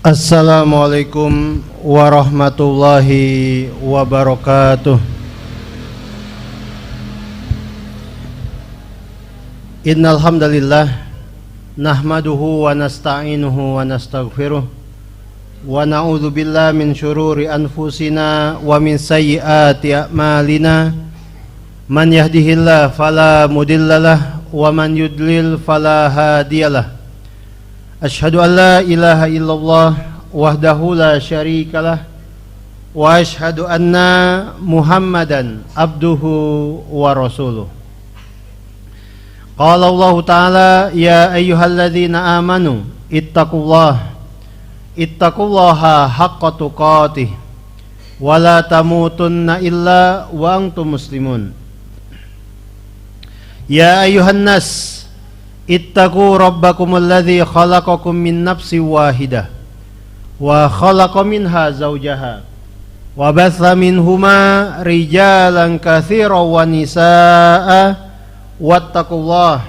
Assalamualaikum warahmatullahi wabarakatuh. Innal hamdalillah nahmaduhu wa nasta'inuhu wa nastaghfiruh wa na'udzu billahi min syururi anfusina wa min sayyiati a'malina. Man yahdihillahu fala mudhillalah wa man yudlil fala hadiyalah. Asyhadu an la ilaha illallah wahdahu la syarikalah wa asyhadu anna Muhammadan abduhu wa rasuluh. Qala Allah Ta'ala ya ayyuhalladzina amanu ittaqullaha haqqa tuqatih wa la tamutunna illa wa antum muslimun. Ya ayyuhan nas ittaqu rabbakum alladzi khalaqakum min nafsin wahidah wa khalaqa minha zawjaha wa batha minhuma rijalan katsiran wa nisaa'a wattaqullaha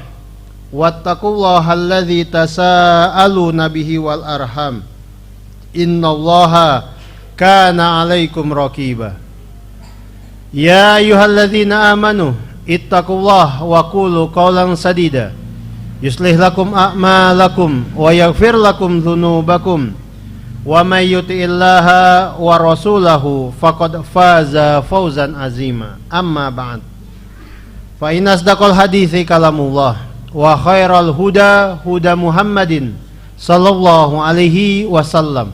alladzi tasaaluna bihi wal arham innallaha kana 'alaikum raqiba. Ya ayyuhalladzina amanu ittaqullaha wa qulu qawlan sadida yuslih lakum a'malakum wa yaghfir lakum dzunubakum wa may yuti'illaha wa rasulahu faqad faza fawzan azima. Amma ba'd. Fa inna asdaqal hadithi kalamullah wa khairal huda huda Muhammadin sallallahu alaihi wasallam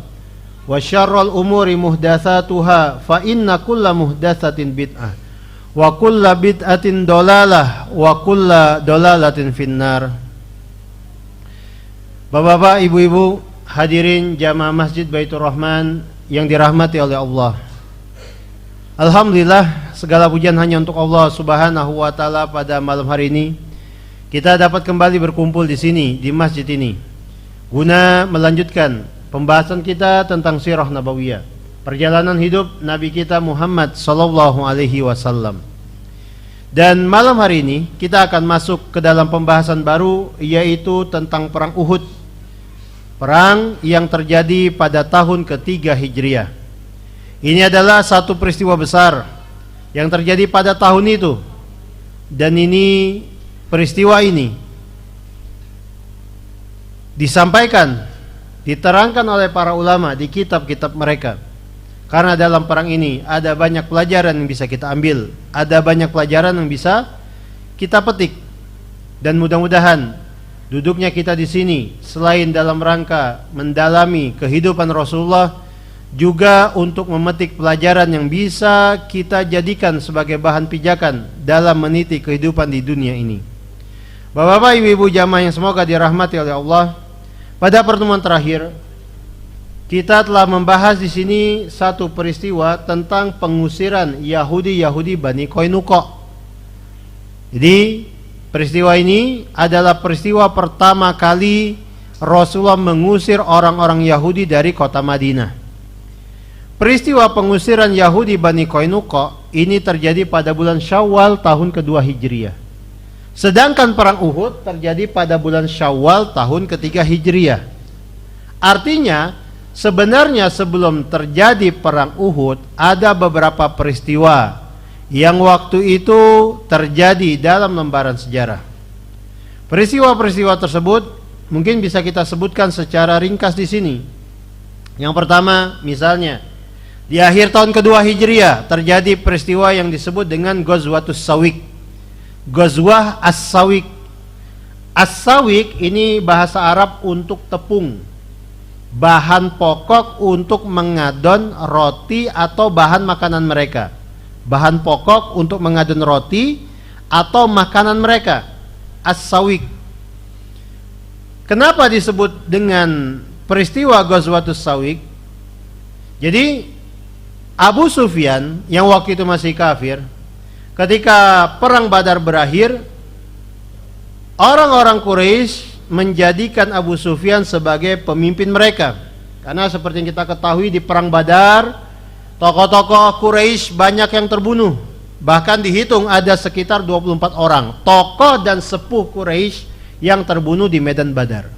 wa syarrul umuri muhdatsatuha fa inna kulla muhdatsatin bid'ah wa kulla bid'atin dolalah wa kulla dolalatin finnar. Bapak-bapak, ibu-ibu, hadirin jamaah Masjid Baitur Rahman yang dirahmati oleh Allah. Alhamdulillah, segala pujian hanya untuk Allah Subhanahu wa taala. Pada malam hari ini kita dapat kembali berkumpul di sini, di masjid ini, guna melanjutkan pembahasan kita tentang sirah nabawiyah, perjalanan hidup Nabi kita Muhammad sallallahu alaihi wasallam. Dan malam hari ini kita akan masuk ke dalam pembahasan baru, yaitu tentang perang Uhud, perang yang terjadi pada tahun ketiga Hijriah. Ini adalah satu peristiwa besar yang terjadi pada tahun itu. Dan peristiwa ini disampaikan, diterangkan oleh para ulama di kitab-kitab mereka. Karena dalam perang ini ada banyak pelajaran yang bisa kita ambil, ada banyak pelajaran yang bisa kita petik. Dan mudah-mudahan duduknya kita di sini selain dalam rangka mendalami kehidupan Rasulullah, juga untuk memetik pelajaran yang bisa kita jadikan sebagai bahan pijakan dalam meniti kehidupan di dunia ini. Bapak-bapak, ibu-ibu jamaah yang semoga dirahmati oleh Allah, pada pertemuan terakhir kita telah membahas di sini satu peristiwa tentang pengusiran Yahudi Bani Qainuqa. Jadi peristiwa ini adalah peristiwa pertama kali Rasulullah mengusir orang-orang Yahudi dari kota Madinah. Peristiwa pengusiran Yahudi Bani Qainuqa ini terjadi pada bulan Syawal tahun kedua Hijriah. Sedangkan perang Uhud terjadi pada bulan Syawal tahun ketiga Hijriah. Artinya sebenarnya sebelum terjadi perang Uhud ada beberapa peristiwa yang waktu itu terjadi dalam lembaran sejarah. Peristiwa-peristiwa tersebut mungkin bisa kita sebutkan secara ringkas di sini. Yang pertama, misalnya di akhir tahun kedua Hijriah terjadi peristiwa yang disebut dengan Ghazwatus Sawiq. Ghazwah As-Sawiq. As-Sawiq ini bahasa Arab untuk tepung, bahan pokok untuk mengadon roti atau bahan makanan mereka. Bahan pokok untuk mengadon roti atau makanan mereka, as-sawiq. Kenapa disebut dengan peristiwa Ghazwatus Sawiq? Jadi Abu Sufyan yang waktu itu masih kafir, ketika perang Badar berakhir, orang-orang Quraisy menjadikan Abu Sufyan sebagai pemimpin mereka. Karena seperti yang kita ketahui di perang Badar, tokoh-tokoh Quraisy banyak yang terbunuh. Bahkan dihitung ada sekitar 24 orang tokoh dan sepuh Quraisy yang terbunuh di medan Badar.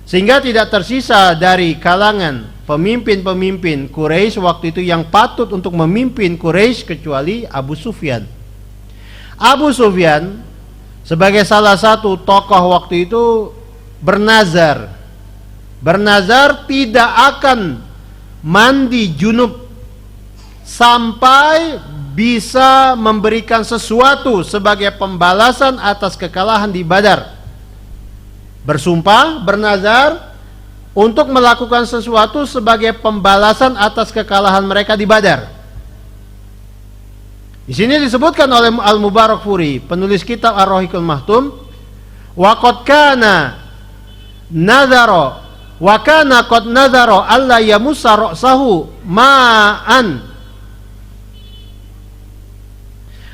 Sehingga tidak tersisa dari kalangan pemimpin-pemimpin Quraisy waktu itu yang patut untuk memimpin Quraisy kecuali Abu Sufyan. Abu Sufyan sebagai salah satu tokoh waktu itu bernazar tidak akan mandi junub sampai bisa memberikan sesuatu sebagai pembalasan atas kekalahan di Badar. Bersumpah, bernazar untuk melakukan sesuatu sebagai pembalasan atas kekalahan mereka di Badar. Di sini disebutkan oleh Al-Mubarakfuri, penulis kitab Ar-Rahiqul Mahtum, wa qad kana nadhara wa kana qad nadhara alla yamussa ra'sahu ma'an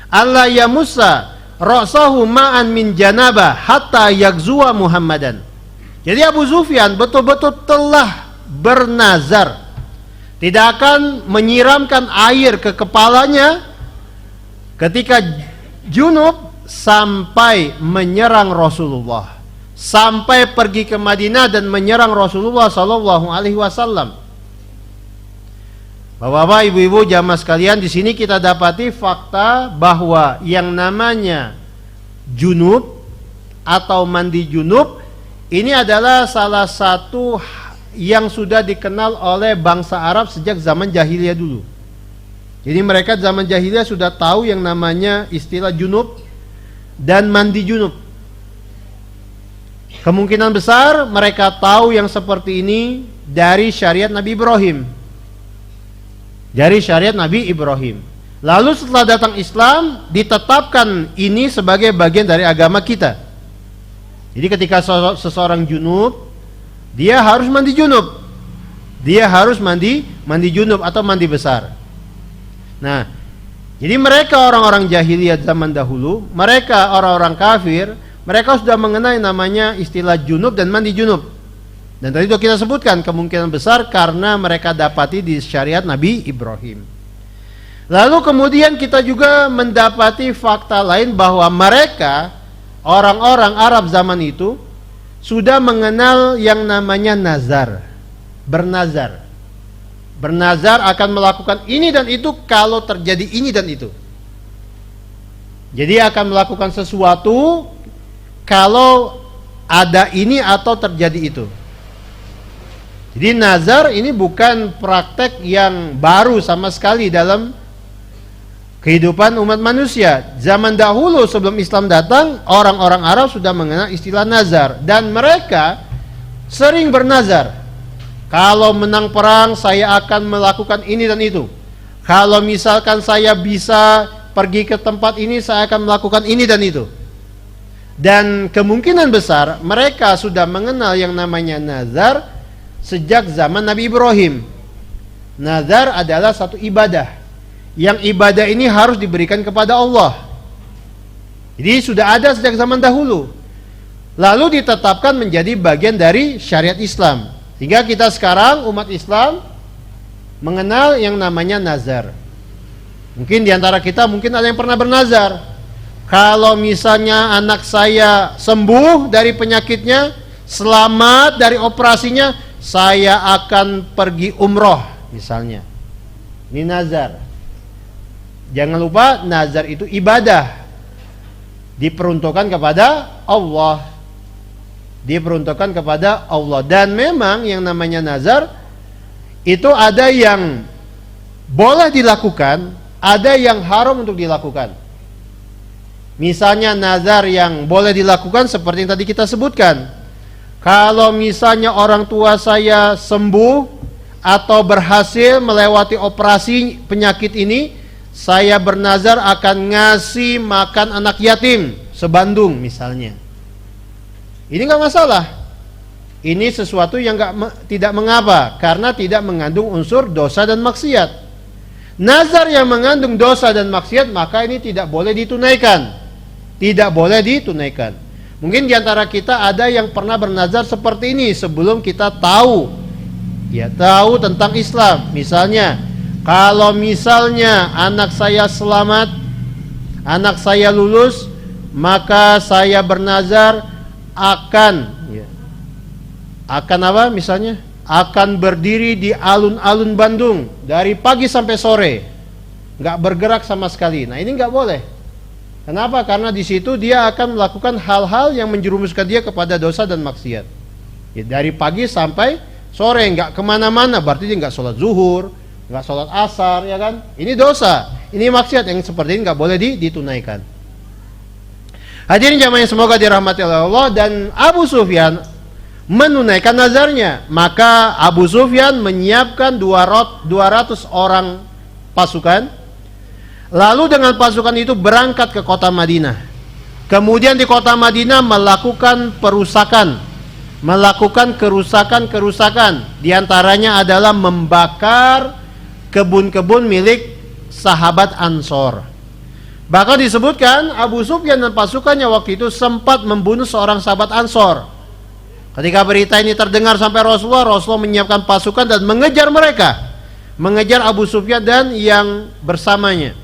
alla yamussa ra'sahu ma'an min janabah hatta yagzuwa Muhammadan. Jadi Abu Sufyan betul-betul telah bernazar tidak akan menyiramkan air ke kepalanya ketika junub sampai menyerang Rasulullah, sampai pergi ke Madinah dan menyerang Rasulullah sallallahu alaihi wasallam. Bapak-bapak, ibu-ibu, jamaah sekalian, di sini kita dapati fakta bahwa yang namanya junub atau mandi junub ini adalah salah satu yang sudah dikenal oleh bangsa Arab sejak zaman jahiliyah dulu. Jadi mereka zaman jahiliyah sudah tahu yang namanya istilah junub dan mandi junub. Kemungkinan besar mereka tahu yang seperti ini dari syariat Nabi Ibrahim. Dari syariat Nabi Ibrahim. Lalu setelah datang Islam, ditetapkan ini sebagai bagian dari agama kita. Jadi ketika seseorang junub, dia harus mandi junub. Dia harus mandi junub atau mandi besar. Nah, jadi mereka orang-orang jahiliyah zaman dahulu, mereka orang-orang kafir, mereka sudah mengenai namanya istilah junub dan mandi junub. Dan tadi sudah kita sebutkan kemungkinan besar karena mereka dapati di syariat Nabi Ibrahim. Lalu kemudian kita juga mendapati fakta lain bahwa mereka orang-orang Arab zaman itu sudah mengenal yang namanya nazar. Bernazar. Bernazar akan melakukan ini dan itu kalau terjadi ini dan itu. Jadi akan melakukan sesuatu kalau ada ini atau terjadi itu. Jadi nazar ini bukan praktek yang baru sama sekali dalam kehidupan umat manusia. Zaman dahulu sebelum Islam datang, orang-orang Arab sudah mengenal istilah nazar. Dan mereka sering bernazar. Kalau menang perang, saya akan melakukan ini dan itu. Kalau misalkan saya bisa pergi ke tempat ini, saya akan melakukan ini dan itu. Dan kemungkinan besar mereka sudah mengenal yang namanya nazar sejak zaman Nabi Ibrahim. Nazar adalah satu ibadah. Yang ibadah ini harus diberikan kepada Allah. Jadi sudah ada sejak zaman dahulu. Lalu ditetapkan menjadi bagian dari syariat Islam. Sehingga kita sekarang umat Islam mengenal yang namanya nazar. Mungkin diantara kita mungkin ada yang pernah bernazar. Kalau misalnya anak saya sembuh dari penyakitnya, selamat dari operasinya, saya akan pergi umroh misalnya. Ini nazar. Jangan lupa nazar itu ibadah. Diperuntukkan kepada Allah. Diperuntukkan kepada Allah. Dan memang yang namanya nazar itu ada yang boleh dilakukan, ada yang haram untuk dilakukan. Misalnya nazar yang boleh dilakukan seperti yang tadi kita sebutkan. Kalau misalnya orang tua saya sembuh atau berhasil melewati operasi penyakit ini, saya bernazar akan ngasih makan anak yatim sebandung misalnya. Ini nggak masalah. Ini sesuatu yang tidak mengapa karena tidak mengandung unsur dosa dan maksiat. Nazar yang mengandung dosa dan maksiat maka ini tidak boleh ditunaikan. Tidak boleh ditunaikan. Mungkin diantara kita ada yang pernah bernazar seperti ini sebelum kita tahu tentang Islam. Misalnya, kalau misalnya anak saya selamat, anak saya lulus, maka saya bernazar akan akan apa misalnya? Akan berdiri di alun-alun Bandung dari pagi sampai sore, nggak bergerak sama sekali. Nah ini nggak boleh. Kenapa? Karena di situ dia akan melakukan hal-hal yang menjerumuskan dia kepada dosa dan maksiat. Ya, dari pagi sampai sore nggak kemana-mana, berarti dia nggak sholat zuhur, nggak sholat asar, ya kan? Ini dosa, ini maksiat yang seperti ini nggak boleh ditunaikan. Hadirin jamaah yang semoga dirahmati oleh Allah, dan Abu Sufyan menunaikan nazarnya. Maka Abu Sufyan menyiapkan 200 orang pasukan, lalu dengan pasukan itu berangkat ke kota Madinah. Kemudian di kota Madinah melakukan kerusakan. Di antaranya adalah membakar kebun-kebun milik sahabat Ansor. Bahkan disebutkan Abu Sufyan dan pasukannya waktu itu sempat membunuh seorang sahabat Ansor. Ketika berita ini terdengar sampai Rasulullah menyiapkan pasukan dan mengejar mereka, mengejar Abu Sufyan dan yang bersamanya.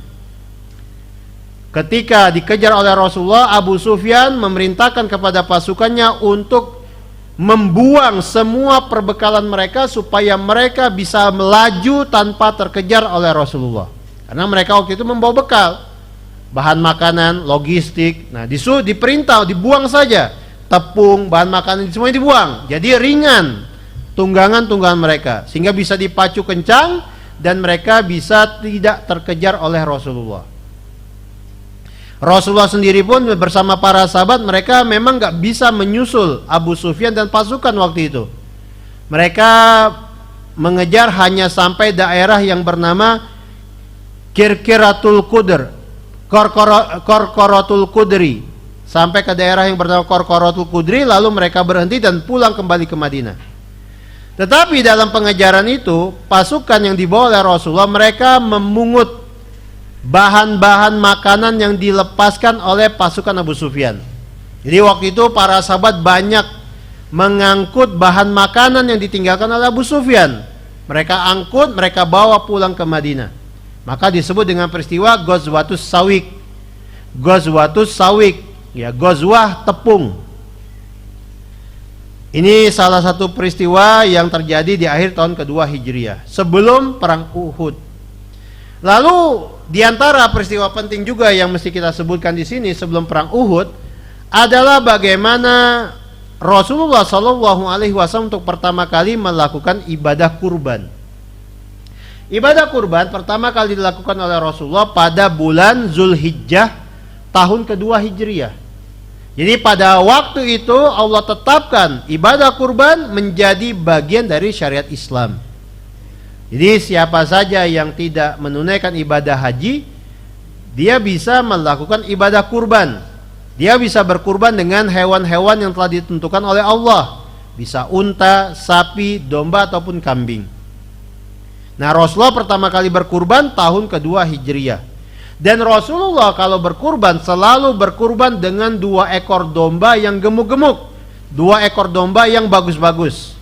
Ketika dikejar oleh Rasulullah, Abu Sufyan memerintahkan kepada pasukannya untuk membuang semua perbekalan mereka supaya mereka bisa melaju tanpa terkejar oleh Rasulullah. Karena mereka waktu itu membawa bekal, bahan makanan, logistik. Nah, diperintah dibuang saja. Tepung, bahan makanan semuanya dibuang. Jadi ringan tunggangan mereka sehingga bisa dipacu kencang dan mereka bisa tidak terkejar oleh Rasulullah. Rasulullah sendiri pun bersama para sahabat, mereka memang gak bisa menyusul Abu Sufyan dan pasukan waktu itu. Mereka mengejar hanya sampai daerah yang bernama Kirkiratul Qudr, Korkorotul Qudri, sampai ke daerah yang bernama Korkorotul Qudri, lalu mereka berhenti dan pulang kembali ke Madinah. Tetapi dalam pengejaran itu, pasukan yang dibawa oleh Rasulullah, mereka memungut bahan-bahan makanan yang dilepaskan oleh pasukan Abu Sufyan. Jadi waktu itu para sahabat banyak mengangkut bahan makanan yang ditinggalkan oleh Abu Sufyan. Mereka angkut, mereka bawa pulang ke Madinah. Maka disebut dengan peristiwa Ghazwatus Sawiq. Ghazwatus Sawiq, ya, Ghazwah tepung. Ini salah satu peristiwa yang terjadi di akhir tahun kedua Hijriah, sebelum perang Uhud. Lalu di antara peristiwa penting juga yang mesti kita sebutkan di sini sebelum perang Uhud adalah bagaimana Rasulullah SAW untuk pertama kali melakukan ibadah kurban. Ibadah kurban pertama kali dilakukan oleh Rasulullah pada bulan Zulhijjah tahun kedua Hijriah. Jadi pada waktu itu Allah tetapkan ibadah kurban menjadi bagian dari syariat Islam. Jadi siapa saja yang tidak menunaikan ibadah haji, dia bisa melakukan ibadah kurban. Dia bisa berkurban dengan hewan-hewan yang telah ditentukan oleh Allah. Bisa unta, sapi, domba ataupun kambing. Nah, Rasulullah pertama kali berkurban tahun kedua Hijriah. Dan Rasulullah kalau berkurban selalu berkurban dengan 2 ekor domba yang gemuk-gemuk, 2 ekor domba yang bagus-bagus.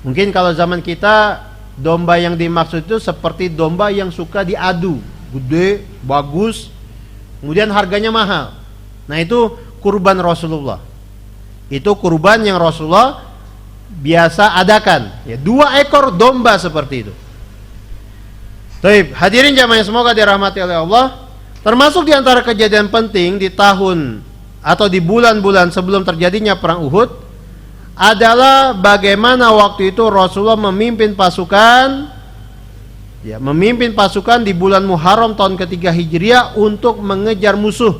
Mungkin kalau zaman kita, domba yang dimaksud itu seperti domba yang suka diadu, gede, bagus, kemudian harganya mahal. Nah, itu kurban Rasulullah. Itu kurban yang Rasulullah biasa adakan, ya, 2 ekor domba seperti itu. Baik, hadirin jamaah yang semoga dirahmati oleh Allah. Termasuk di antara kejadian penting di tahun atau di bulan-bulan sebelum terjadinya perang Uhud adalah bagaimana waktu itu Rasulullah memimpin pasukan di bulan Muharram tahun ketiga Hijriah untuk mengejar musuh.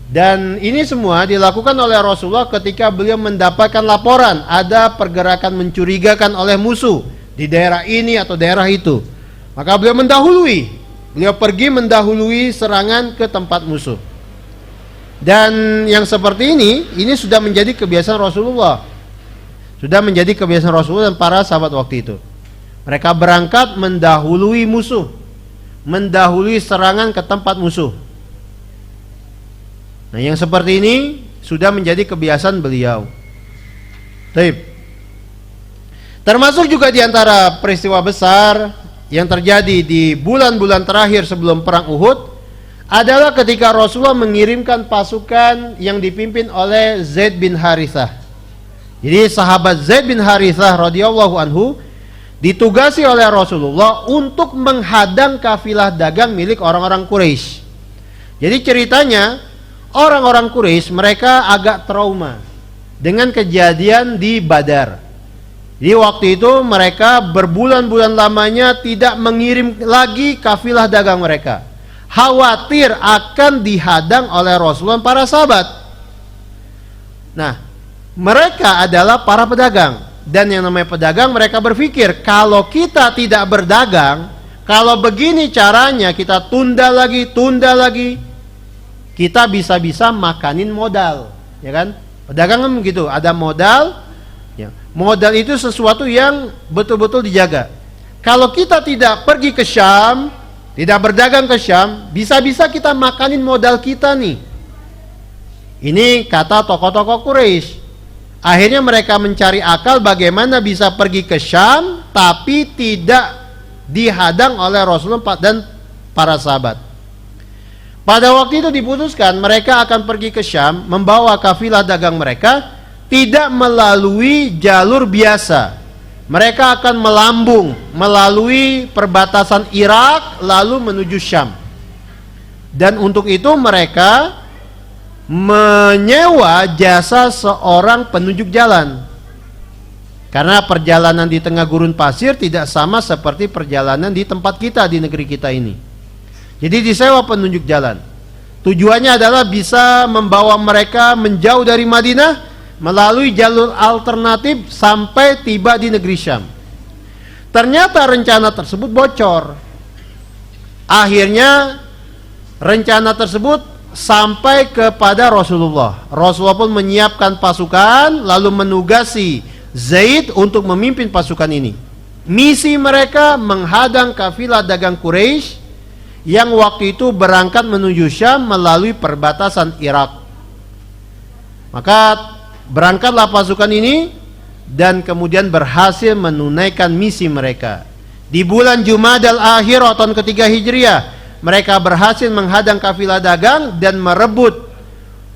Dan ini semua dilakukan oleh Rasulullah ketika beliau mendapatkan laporan ada pergerakan mencurigakan oleh musuh di daerah ini atau daerah itu. Maka beliau pergi mendahului serangan ke tempat musuh. Dan yang seperti ini sudah menjadi kebiasaan Rasulullah. Sudah menjadi kebiasaan Rasulullah dan para sahabat waktu itu. Mereka berangkat mendahului musuh, mendahului serangan ke tempat musuh. Nah, yang seperti ini sudah menjadi kebiasaan beliau. Baik. Termasuk juga di antara peristiwa besar yang terjadi di bulan-bulan terakhir sebelum perang Uhud adalah ketika Rasulullah mengirimkan pasukan yang dipimpin oleh Zaid bin Harithah. Jadi sahabat Zaid bin Harithah radhiyallahu anhu ditugasi oleh Rasulullah untuk menghadang kafilah dagang milik orang-orang Quraisy. Jadi ceritanya orang-orang Quraisy mereka agak trauma dengan kejadian di Badar. Jadi waktu itu mereka berbulan-bulan lamanya tidak mengirim lagi kafilah dagang mereka. Khawatir akan dihadang oleh Rasulullah dan para sahabat. Nah, mereka adalah para pedagang. Dan yang namanya pedagang mereka berpikir, kalau kita tidak berdagang, kalau begini caranya kita tunda lagi, kita bisa-bisa makanin modal, ya kan? Pedagang kan begitu, ada modal, ya. Modal itu sesuatu yang betul-betul dijaga. Kalau kita tidak pergi ke Syam, tidak berdagang ke Syam, bisa-bisa kita makanin modal kita nih. Ini kata tokoh-tokoh Quraisy. Akhirnya mereka mencari akal bagaimana bisa pergi ke Syam tapi tidak dihadang oleh Rasulullah dan para sahabat. Pada waktu itu diputuskan mereka akan pergi ke Syam membawa kafilah dagang mereka tidak melalui jalur biasa. Mereka akan melambung melalui perbatasan Irak lalu menuju Syam. Dan untuk itu mereka menyewa jasa seorang penunjuk jalan. Karena perjalanan di tengah gurun pasir tidak sama seperti perjalanan di tempat kita di negeri kita ini. Jadi disewa penunjuk jalan. Tujuannya adalah bisa membawa mereka menjauh dari Madinah melalui jalur alternatif sampai tiba di negeri Syam. Ternyata rencana tersebut bocor. Akhirnya rencana tersebut sampai kepada Rasulullah. Rasulullah pun menyiapkan pasukan lalu menugasi Zaid untuk memimpin pasukan ini. Misi mereka menghadang kafilah dagang Quraisy yang waktu itu berangkat menuju Syam melalui perbatasan Irak. Maka berangkatlah pasukan ini dan kemudian berhasil menunaikan misi mereka. Di bulan Jumadal Akhir tahun ketiga Hijriah, mereka berhasil menghadang kafilah dagang dan merebut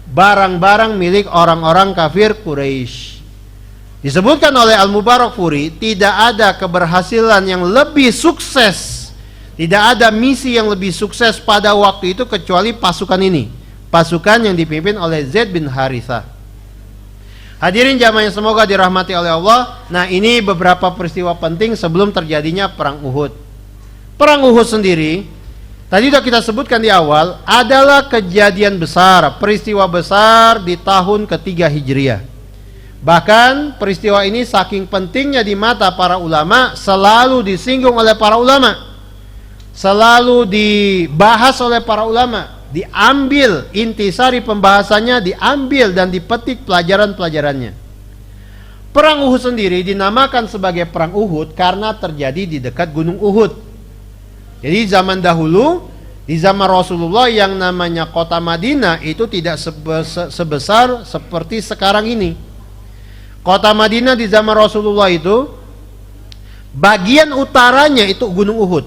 barang-barang milik orang-orang kafir Quraisy. Disebutkan oleh Al-Mubarakfuri, tidak ada keberhasilan yang lebih sukses, tidak ada misi yang lebih sukses pada waktu itu kecuali pasukan ini, pasukan yang dipimpin oleh Zaid bin Harithah. Hadirin jamaah yang semoga dirahmati oleh Allah. Nah, ini beberapa peristiwa penting sebelum terjadinya perang Uhud. Perang Uhud sendiri tadi sudah kita sebutkan di awal adalah kejadian besar, peristiwa besar di tahun ketiga Hijriah. Bahkan peristiwa ini saking pentingnya di mata para ulama, selalu disinggung oleh para ulama, selalu dibahas oleh para ulama, diambil intisari pembahasannya, diambil dan dipetik pelajaran-pelajarannya. Perang Uhud sendiri dinamakan sebagai perang Uhud karena terjadi di dekat gunung Uhud. Jadi zaman dahulu, di zaman Rasulullah yang namanya kota Madinah itu tidak sebesar seperti sekarang ini. Kota Madinah di zaman Rasulullah itu bagian utaranya itu gunung Uhud.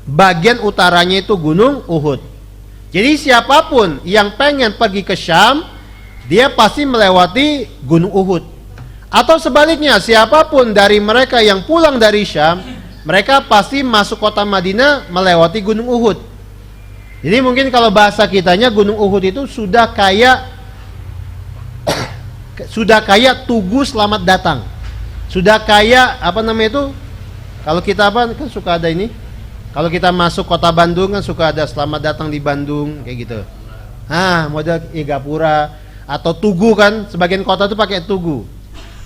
Bagian utaranya itu gunung Uhud. Jadi siapapun yang pengen pergi ke Syam, dia pasti melewati gunung Uhud. Atau sebaliknya, siapapun dari mereka yang pulang dari Syam, mereka pasti masuk kota Madinah melewati gunung Uhud. Jadi mungkin kalau bahasa kitanya gunung Uhud itu sudah kayak Tugu Selamat Datang. Sudah kayak apa namanya itu? Kalau kita kan suka ada ini. Kalau kita masuk kota Bandung kan suka ada selamat datang di Bandung kayak gitu. Model Gapura atau Tugu kan, sebagian kota itu pakai Tugu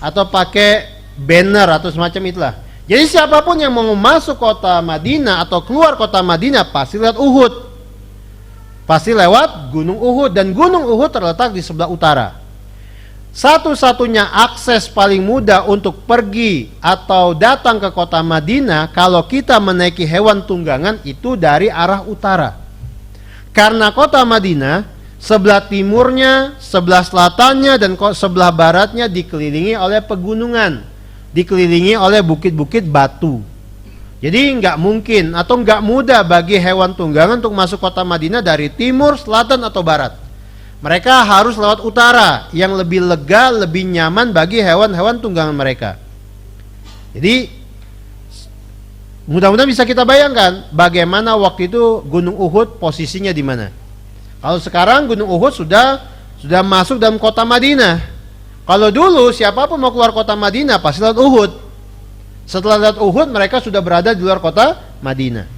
atau pakai banner atau semacam itulah. Jadi siapapun yang mau masuk kota Madinah atau keluar kota Madinah pasti lewat Uhud. Pasti lewat Gunung Uhud, dan Gunung Uhud terletak di sebelah utara. Satu-satunya akses paling mudah untuk pergi atau datang ke kota Madinah kalau kita menaiki hewan tunggangan itu dari arah utara. Karena kota Madinah sebelah timurnya, sebelah selatannya, dan sebelah baratnya dikelilingi oleh pegunungan, dikelilingi oleh bukit-bukit batu. Jadi nggak mungkin atau nggak mudah bagi hewan tunggangan untuk masuk kota Madinah dari timur, selatan atau barat. Mereka harus lewat utara yang lebih lega, lebih nyaman bagi hewan-hewan tunggangan mereka. Jadi mudah-mudahan bisa kita bayangkan bagaimana waktu itu Gunung Uhud posisinya di mana. Kalau sekarang Gunung Uhud sudah masuk dalam kota Madinah. Kalau dulu siapapun mau keluar kota Madinah pasti lewat Uhud. Setelah lewat Uhud mereka sudah berada di luar kota Madinah.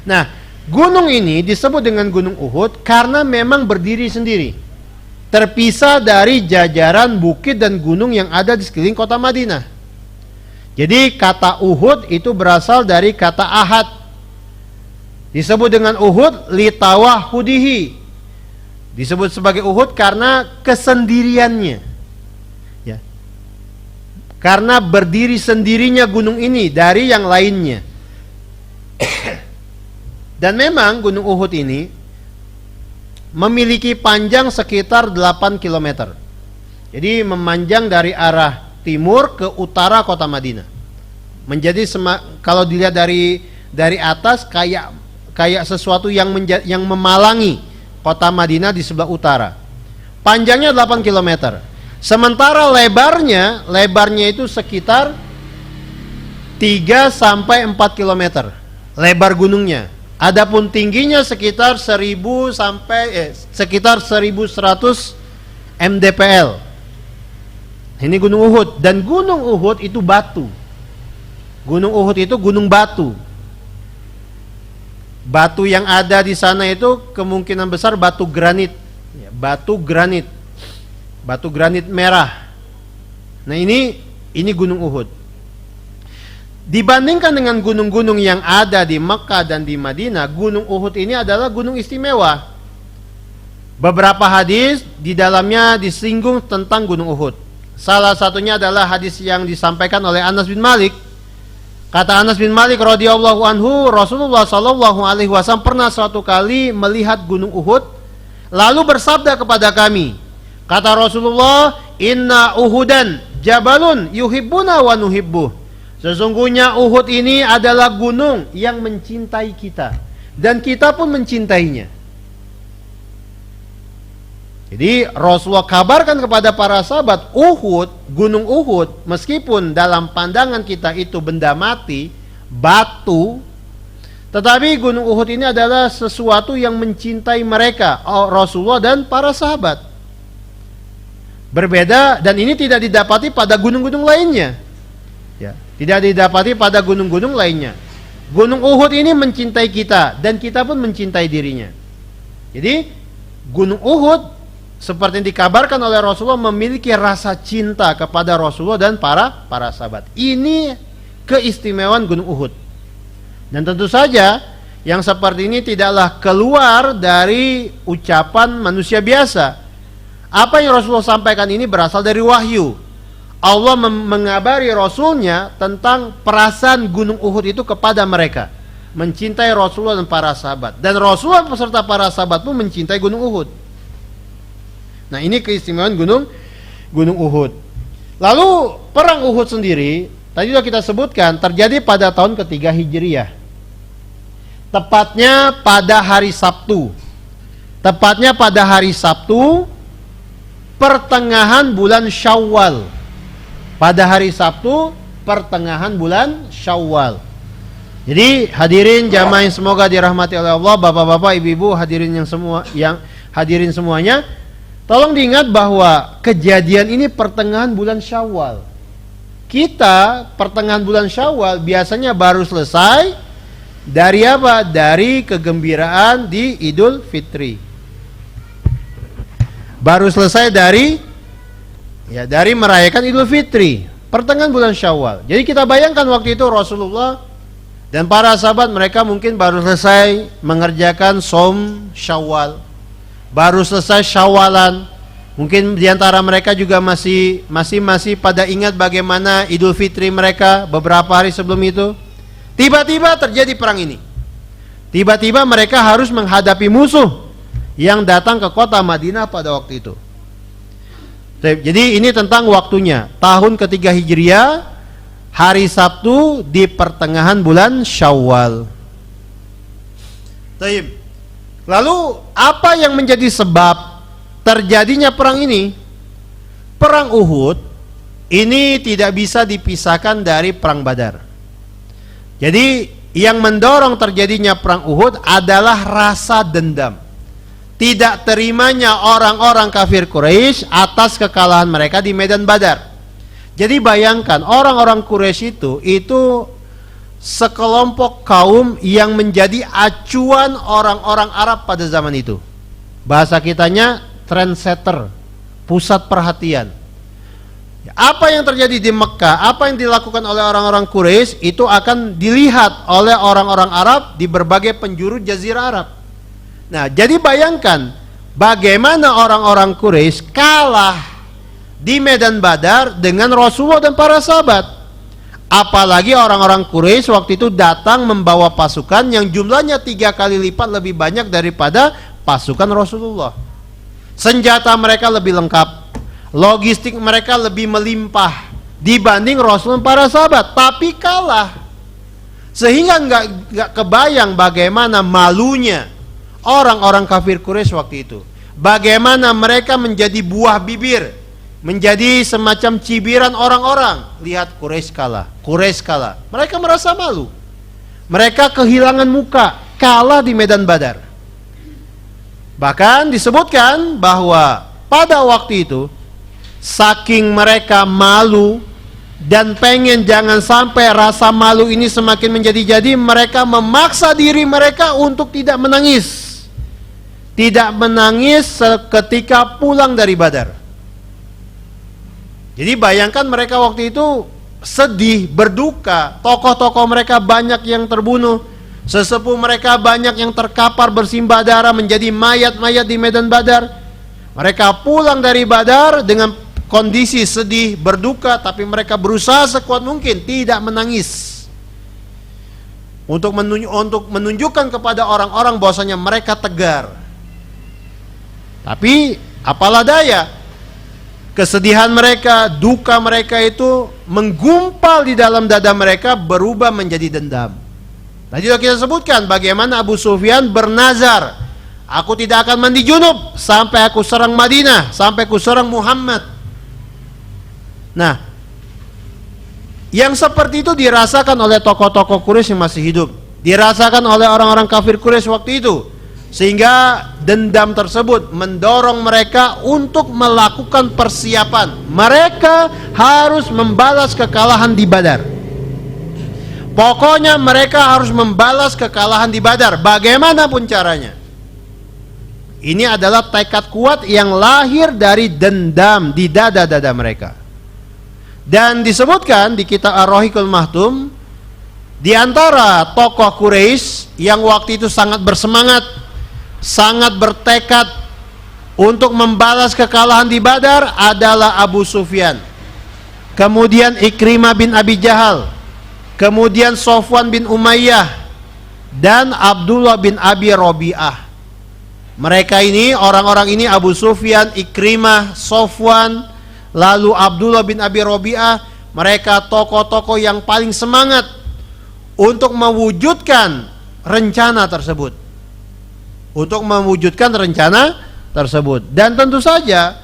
Nah, gunung ini disebut dengan Gunung Uhud karena memang berdiri sendiri, terpisah dari jajaran bukit dan gunung yang ada di sekeliling kota Madinah. Jadi kata Uhud itu berasal dari kata Ahad. Disebut dengan Uhud litawahudihi. Disebut sebagai Uhud karena kesendiriannya. Ya. Karena berdiri sendirinya gunung ini dari yang lainnya. Dan memang Gunung Uhud ini memiliki panjang sekitar 8 km. Jadi memanjang dari arah timur ke utara kota Madinah. Menjadi kalau dilihat dari atas kayak sesuatu yang memalangi kota Madinah di sebelah utara. Panjangnya 8 km. Sementara lebarnya itu sekitar 3 sampai 4 km. Lebar gunungnya. Adapun tingginya sekitar 1100 mdpl. Ini Gunung Uhud, dan Gunung Uhud itu batu. Gunung Uhud itu gunung batu. Batu yang ada di sana itu kemungkinan besar batu granit. Batu granit merah. Nah, ini Gunung Uhud. Dibandingkan dengan gunung-gunung yang ada di Mekah dan di Madinah, Gunung Uhud ini adalah gunung istimewa. Beberapa hadis di dalamnya disinggung tentang Gunung Uhud. Salah satunya adalah hadis yang disampaikan oleh Anas bin Malik. Kata Anas bin Malik radhiyallahu anhu, Rasulullah sallallahu alaihi wasallam pernah suatu kali melihat Gunung Uhud, lalu bersabda kepada kami. Kata Rasulullah, "Inna Uhudan jabalun yuhibbuna wa nuhibbuh." Sesungguhnya Uhud ini adalah gunung yang mencintai kita dan kita pun mencintainya. Jadi Rasulullah kabarkan kepada para sahabat, Uhud, Gunung Uhud, meskipun dalam pandangan kita itu benda mati, batu, tetapi Gunung Uhud ini adalah sesuatu yang mencintai mereka, Rasulullah dan para sahabat. Berbeda, dan ini tidak didapati pada gunung-gunung lainnya. Ya, tidak didapati pada gunung-gunung lainnya. Gunung Uhud ini mencintai kita dan kita pun mencintai dirinya. Jadi Gunung Uhud seperti yang dikabarkan oleh Rasulullah memiliki rasa cinta kepada Rasulullah dan para sahabat. Ini keistimewaan Gunung Uhud. Dan tentu saja yang seperti ini tidaklah keluar dari ucapan manusia biasa. Apa yang Rasulullah sampaikan ini berasal dari wahyu. Allah mengabari Rasulnya tentang perasaan Gunung Uhud itu kepada mereka, mencintai Rasulullah dan para sahabat. Dan Rasulullah beserta para sahabat pun mencintai Gunung Uhud. Nah, ini keistimewaan Gunung Uhud. Lalu perang Uhud sendiri tadi sudah kita sebutkan terjadi pada tahun ketiga Hijriyah. Tepatnya pada hari Sabtu. Pertengahan bulan Syawal. Pada hari Sabtu pertengahan bulan Syawal. Jadi hadirin jamaah yang semoga dirahmati oleh Allah, bapak-bapak, ibu-ibu, hadirin yang hadirin semuanya, tolong diingat bahwa kejadian ini pertengahan bulan Syawal. Kita pertengahan bulan Syawal biasanya baru selesai dari apa? Dari kegembiraan di Idul Fitri. Baru selesai dari merayakan Idul Fitri, pertengahan bulan Syawal. Jadi kita bayangkan waktu itu Rasulullah dan para sahabat mereka mungkin baru selesai mengerjakan Shom Syawal. Baru selesai Syawalan. Mungkin diantara mereka juga masih pada ingat bagaimana Idul Fitri mereka beberapa hari sebelum itu. Tiba-tiba terjadi perang ini. Tiba-tiba mereka harus menghadapi musuh yang datang ke kota Madinah pada waktu itu. Jadi ini tentang waktunya. Tahun ketiga Hijriah, hari Sabtu di pertengahan bulan Syawal. Taib. Lalu apa yang menjadi sebab terjadinya perang ini? Perang Uhud ini tidak bisa dipisahkan dari perang Badar. Jadi yang mendorong terjadinya perang Uhud adalah rasa dendam, tidak terimanya orang-orang kafir Quraisy atas kekalahan mereka di medan Badar. Jadi bayangkan orang-orang Quraisy itu sekelompok kaum yang menjadi acuan orang-orang Arab pada zaman itu. Bahasa kitanya trendsetter, pusat perhatian. Apa yang terjadi di Mekah, apa yang dilakukan oleh orang-orang Quraisy itu akan dilihat oleh orang-orang Arab di berbagai penjuru Jazirah Arab. Nah, jadi bayangkan bagaimana orang-orang Quraisy kalah di medan Badar dengan Rasulullah dan para sahabat. Apalagi orang-orang Quraisy waktu itu datang membawa pasukan yang jumlahnya 3 kali lipat lebih banyak daripada pasukan Rasulullah. Senjata mereka lebih lengkap, logistik mereka lebih melimpah dibanding Rasul dan para sahabat, tapi kalah. Sehingga nggak kebayang bagaimana malunya orang-orang kafir Quraisy waktu itu. Bagaimana mereka menjadi buah bibir, menjadi semacam cibiran orang-orang. Lihat Quraisy kalah, Quraisy kalah. Mereka merasa malu. Mereka kehilangan muka, kalah di medan Badar. Bahkan disebutkan bahwa pada waktu itu saking mereka malu dan pengen jangan sampai rasa malu ini semakin menjadi-jadi, mereka memaksa diri mereka untuk tidak menangis. Tidak menangis ketika pulang dari Badar. Jadi bayangkan mereka waktu itu sedih, berduka. Tokoh-tokoh mereka banyak yang terbunuh, sesepuh mereka banyak yang terkapar bersimbah darah menjadi mayat-mayat di medan Badar. Mereka pulang dari Badar dengan kondisi sedih, berduka, tapi mereka berusaha sekuat mungkin tidak menangis untuk menunjukkan kepada orang-orang bahwasanya mereka tegar. Tapi apalah daya, kesedihan mereka, duka mereka itu menggumpal di dalam dada mereka, berubah menjadi dendam. Tadi sudah kita sebutkan bagaimana Abu Sufyan bernazar, aku tidak akan mandi junub sampai aku serang Madinah, sampai aku serang Muhammad. Nah, yang seperti itu dirasakan oleh tokoh-tokoh Quraisy yang masih hidup, dirasakan oleh orang-orang kafir Quraisy waktu itu. Sehingga dendam tersebut mendorong mereka untuk melakukan persiapan. Mereka harus membalas kekalahan di Badar. Pokoknya mereka harus membalas kekalahan di Badar, bagaimanapun caranya. Ini adalah tekad kuat yang lahir dari dendam di dada-dada mereka. Dan disebutkan di kitab Ar-Rahiqul Mahtum, di antara tokoh Quraisy yang waktu itu sangat bersemangat, sangat bertekad untuk membalas kekalahan di Badar adalah Abu Sufyan, kemudian Ikrimah bin Abi Jahal, kemudian Sofwan bin Umayyah, dan Abdullah bin Abi Rabi'ah. Mereka ini, orang-orang ini, Abu Sufyan, Ikrimah, Sofwan, lalu Abdullah bin Abi Rabi'ah, mereka tokoh-tokoh yang paling semangat untuk mewujudkan rencana tersebut. Dan tentu saja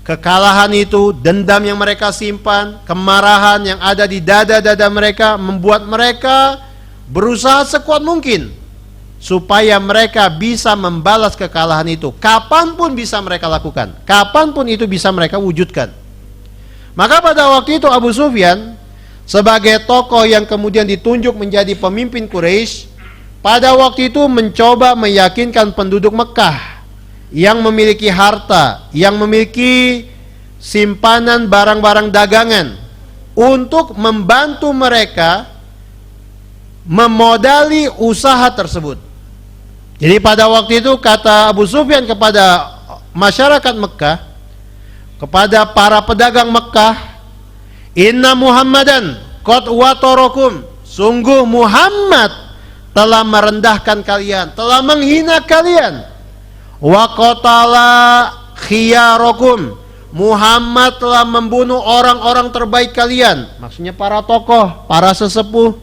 kekalahan itu, dendam yang mereka simpan, kemarahan yang ada di dada-dada mereka membuat mereka berusaha sekuat mungkin supaya mereka bisa membalas kekalahan itu. Kapanpun bisa mereka lakukan, kapanpun itu bisa mereka wujudkan. Maka pada waktu itu Abu Sufyan sebagai tokoh yang kemudian ditunjuk menjadi pemimpin Quraisy, pada waktu itu mencoba meyakinkan penduduk Mekah yang memiliki harta, yang memiliki simpanan barang-barang dagangan, untuk membantu mereka memodali usaha tersebut. Jadi pada waktu itu kata Abu Sufyan kepada masyarakat Mekah, kepada para pedagang Mekah, inna Muhammadan qad watarakum, sungguh Muhammad telah merendahkan kalian, telah menghina kalian. Wa qatala khiyarakum, Muhammad telah membunuh orang-orang terbaik kalian, maksudnya para tokoh, para sesepuh.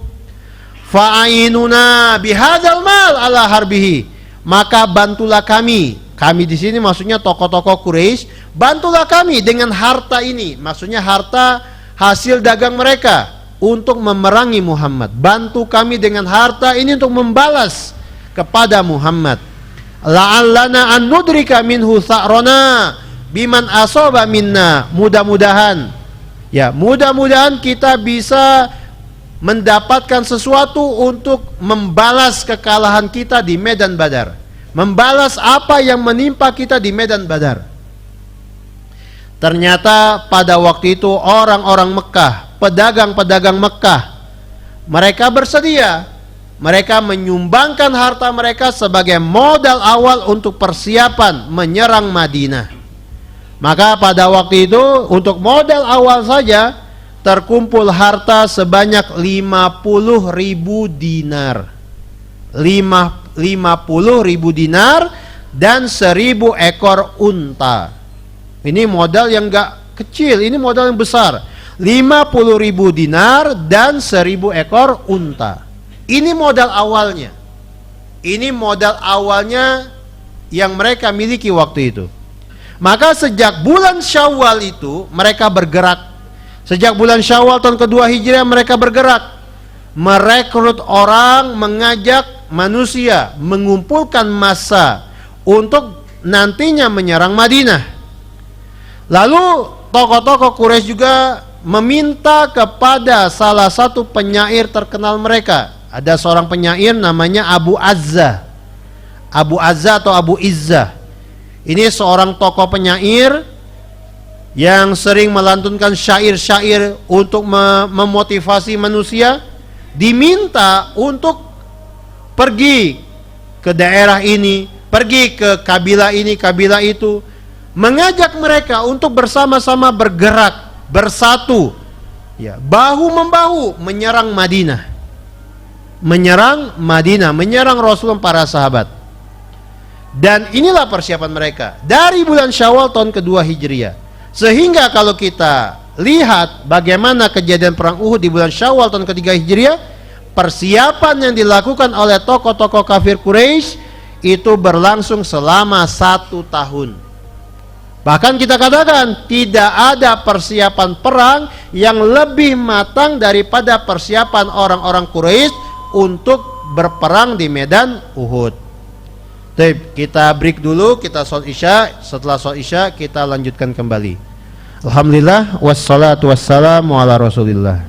Fa'inuna bihadzal mal ala harbihi, maka bantulah kami. Kami di sini maksudnya tokoh-tokoh Quraisy, bantulah kami dengan harta ini, maksudnya harta hasil dagang mereka untuk memerangi Muhammad. Bantu kami dengan harta ini untuk membalas kepada Muhammad. La'allana an nudrika minhu sa'rona biman asaba minna. Mudah-mudahan, ya, mudah-mudahan kita bisa mendapatkan sesuatu untuk membalas kekalahan kita di medan Badar, membalas apa yang menimpa kita di medan Badar. Ternyata pada waktu itu orang-orang Mekah, pedagang-pedagang Mekah, mereka bersedia, mereka menyumbangkan harta mereka sebagai modal awal untuk persiapan menyerang Madinah. Maka pada waktu itu untuk modal awal saja terkumpul harta sebanyak 50.000 dinar. 50.000 dinar dan 1.000 ekor unta. Ini modal yang gak kecil, ini modal yang besar. 50.000 dinar dan 1.000 ekor unta. Ini modal awalnya. Ini modal awalnya yang mereka miliki waktu itu. Maka sejak bulan Syawal itu mereka bergerak. Sejak bulan Syawal tahun kedua Hijriah mereka bergerak, merekrut orang, mengajak manusia, mengumpulkan massa untuk nantinya menyerang Madinah. Lalu tokoh-tokoh Quraisy juga meminta kepada salah satu penyair terkenal mereka. Ada seorang penyair namanya Abu Azza. Abu Azza atau Abu Izzah. Ini seorang tokoh penyair yang sering melantunkan syair-syair untuk memotivasi manusia. Diminta untuk pergi ke daerah ini, pergi ke kabilah ini, kabilah itu, mengajak mereka untuk bersama-sama bergerak, bersatu, ya, bahu-membahu menyerang Madinah. Menyerang Madinah, menyerang Rasulullah, para sahabat. Dan inilah persiapan mereka dari bulan Syawal tahun kedua Hijriah. Sehingga kalau kita lihat bagaimana kejadian perang Uhud di bulan Syawal tahun ketiga Hijriah, persiapan yang dilakukan oleh tokoh-tokoh kafir Quraisy itu berlangsung selama 1 tahun. Bahkan kita katakan tidak ada persiapan perang yang lebih matang daripada persiapan orang-orang Quraisy untuk berperang di medan Uhud. Baik, kita break dulu, kita sholat isya. Setelah sholat isya kita lanjutkan kembali. Alhamdulillah, wassalatu wassalamu ala rasulillah.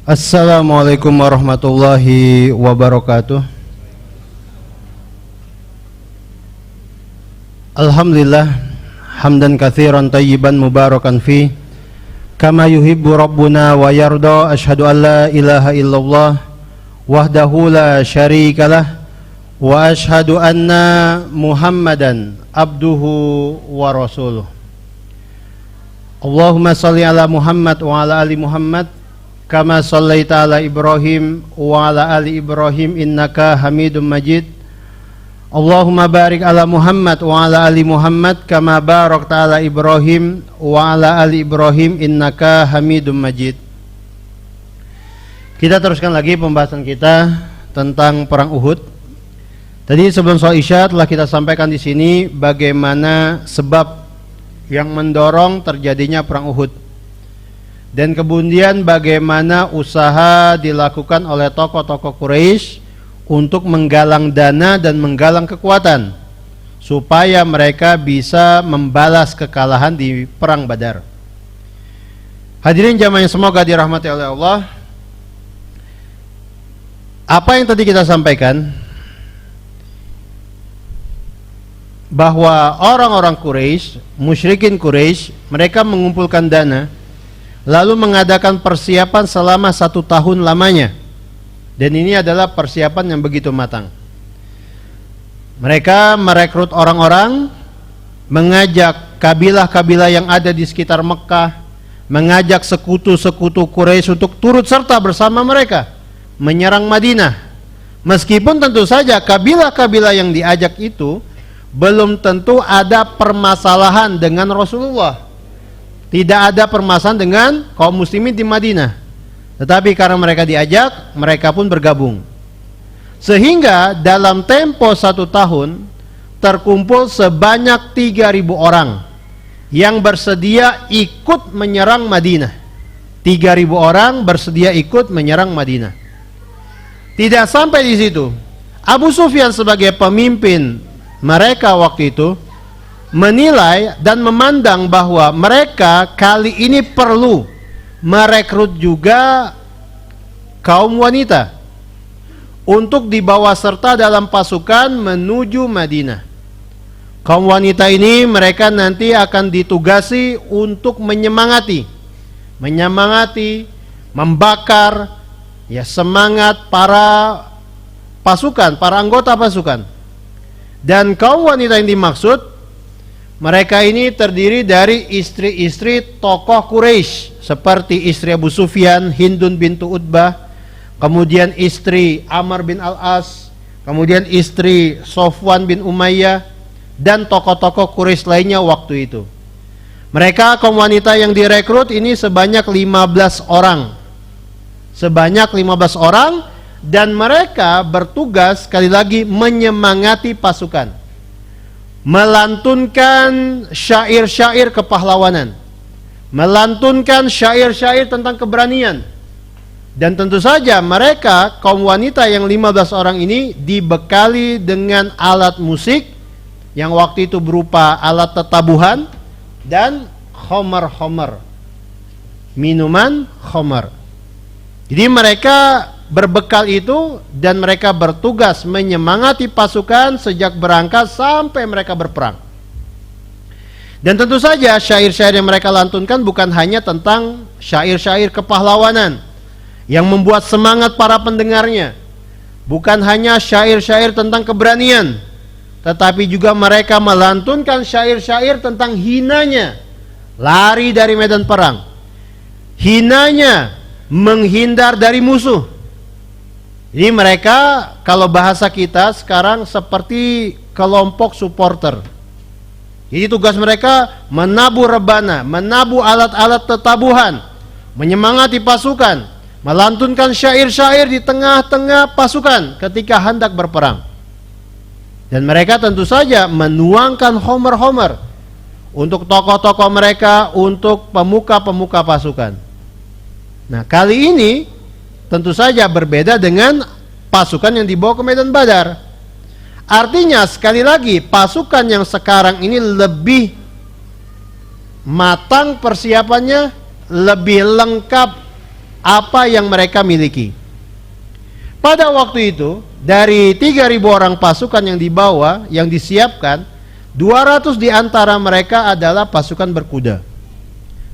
Assalamualaikum warahmatullahi wabarakatuh. Alhamdulillah, hamdan katsiran tayyiban mubarakan fi kama yuhibbu rabbuna wa yarda. Asyhadu an la ilaha illallah wahdahu la syarikalah wa ashhadu anna Muhammadan abduhu wa rasuluh. Allahumma salli ala Muhammad wa ala ali Muhammad kama sallaita ala Ibrahim wa ala ali Ibrahim innaka Hamidum Majid. Allahumma barik ala Muhammad wa ala ali Muhammad kama barakta ala Ibrahim wa ala ali Ibrahim innaka Hamidum Majid. Kita teruskan lagi pembahasan kita tentang perang Uhud. Tadi sebelum sholat isya telah kita sampaikan di sini bagaimana sebab yang mendorong terjadinya perang Uhud, dan kemudian bagaimana usaha dilakukan oleh tokoh-tokoh Quraisy untuk menggalang dana dan menggalang kekuatan supaya mereka bisa membalas kekalahan di perang Badar. Hadirin jamaah yang semoga dirahmati oleh Allah, apa yang tadi kita sampaikan bahwa orang-orang Quraisy, musyrikin Quraisy, mereka mengumpulkan dana lalu mengadakan persiapan selama 1 tahun lamanya. Dan ini adalah persiapan yang begitu matang. Mereka merekrut orang-orang, mengajak kabilah-kabilah yang ada di sekitar Mekah, mengajak sekutu-sekutu Quraisy untuk turut serta bersama mereka menyerang Madinah. Meskipun tentu saja kabilah-kabilah yang diajak itu belum tentu ada permasalahan dengan Rasulullah. Tidak ada permasalahan dengan kaum muslimin di Madinah. Tetapi karena mereka diajak, mereka pun bergabung. Sehingga dalam tempo 1 tahun terkumpul sebanyak 3.000 orang yang bersedia ikut menyerang Madinah. 3.000 orang bersedia ikut menyerang Madinah. Tidak sampai di situ. Abu Sufyan sebagai pemimpin mereka waktu itu menilai dan memandang bahwa mereka kali ini perlu merekrut juga kaum wanita untuk dibawa serta dalam pasukan menuju Madinah. Kaum wanita ini mereka nanti akan ditugasi untuk menyemangati, membakar ya semangat para pasukan, para anggota pasukan. Dan kaum wanita yang dimaksud, mereka ini terdiri dari istri-istri tokoh Quraisy seperti istri Abu Sufyan, Hindun bintu Utbah, kemudian istri Amr bin Al-As, kemudian istri Sofwan bin Umayyah, dan tokoh-tokoh Quraisy lainnya waktu itu. Mereka kaum wanita yang direkrut ini sebanyak 15 orang. Sebanyak 15 orang, dan mereka bertugas sekali lagi menyemangati pasukan, melantunkan syair-syair kepahlawanan, melantunkan syair-syair tentang keberanian. Dan tentu saja mereka kaum wanita yang 15 orang ini dibekali dengan alat musik yang waktu itu berupa alat tetabuhan dan khamar, minuman khamar. Jadi mereka berbekal itu dan mereka bertugas menyemangati pasukan sejak berangkat sampai mereka berperang. Dan tentu saja syair-syair yang mereka lantunkan bukan hanya tentang syair-syair kepahlawanan yang membuat semangat para pendengarnya, bukan hanya syair-syair tentang keberanian, tetapi juga mereka melantunkan syair-syair tentang hinanya lari dari medan perang, hinanya menghindar dari musuh. Ini mereka kalau bahasa kita sekarang seperti kelompok supporter. Jadi tugas mereka menabuh rebana, menabuh alat-alat tetabuhan, menyemangati pasukan, melantunkan syair-syair di tengah-tengah pasukan ketika hendak berperang. Dan mereka tentu saja menuangkan homer-homer untuk tokoh-tokoh mereka, untuk pemuka-pemuka pasukan. Nah, kali ini tentu saja berbeda dengan pasukan yang dibawa ke medan Badar. Artinya sekali lagi pasukan yang sekarang ini lebih matang persiapannya, lebih lengkap apa yang mereka miliki. Pada waktu itu dari 3.000 orang pasukan yang dibawa, yang disiapkan, 200 di antara mereka adalah pasukan berkuda,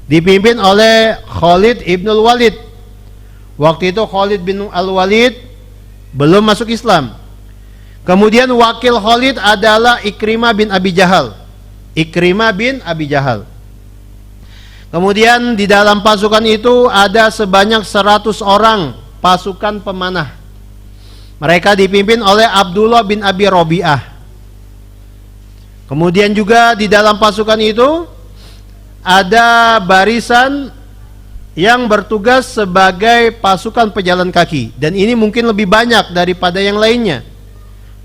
dipimpin oleh Khalid ibn al-Walid. Waktu itu Khalid bin al-Walid belum masuk Islam. Kemudian wakil Khalid adalah Ikrimah bin Abi Jahal. Kemudian di dalam pasukan itu ada sebanyak 100 orang pasukan pemanah. Mereka dipimpin oleh Abdullah bin Abi Robi'ah. Kemudian juga di dalam pasukan itu ada barisan yang bertugas sebagai pasukan pejalan kaki, dan ini mungkin lebih banyak daripada yang lainnya.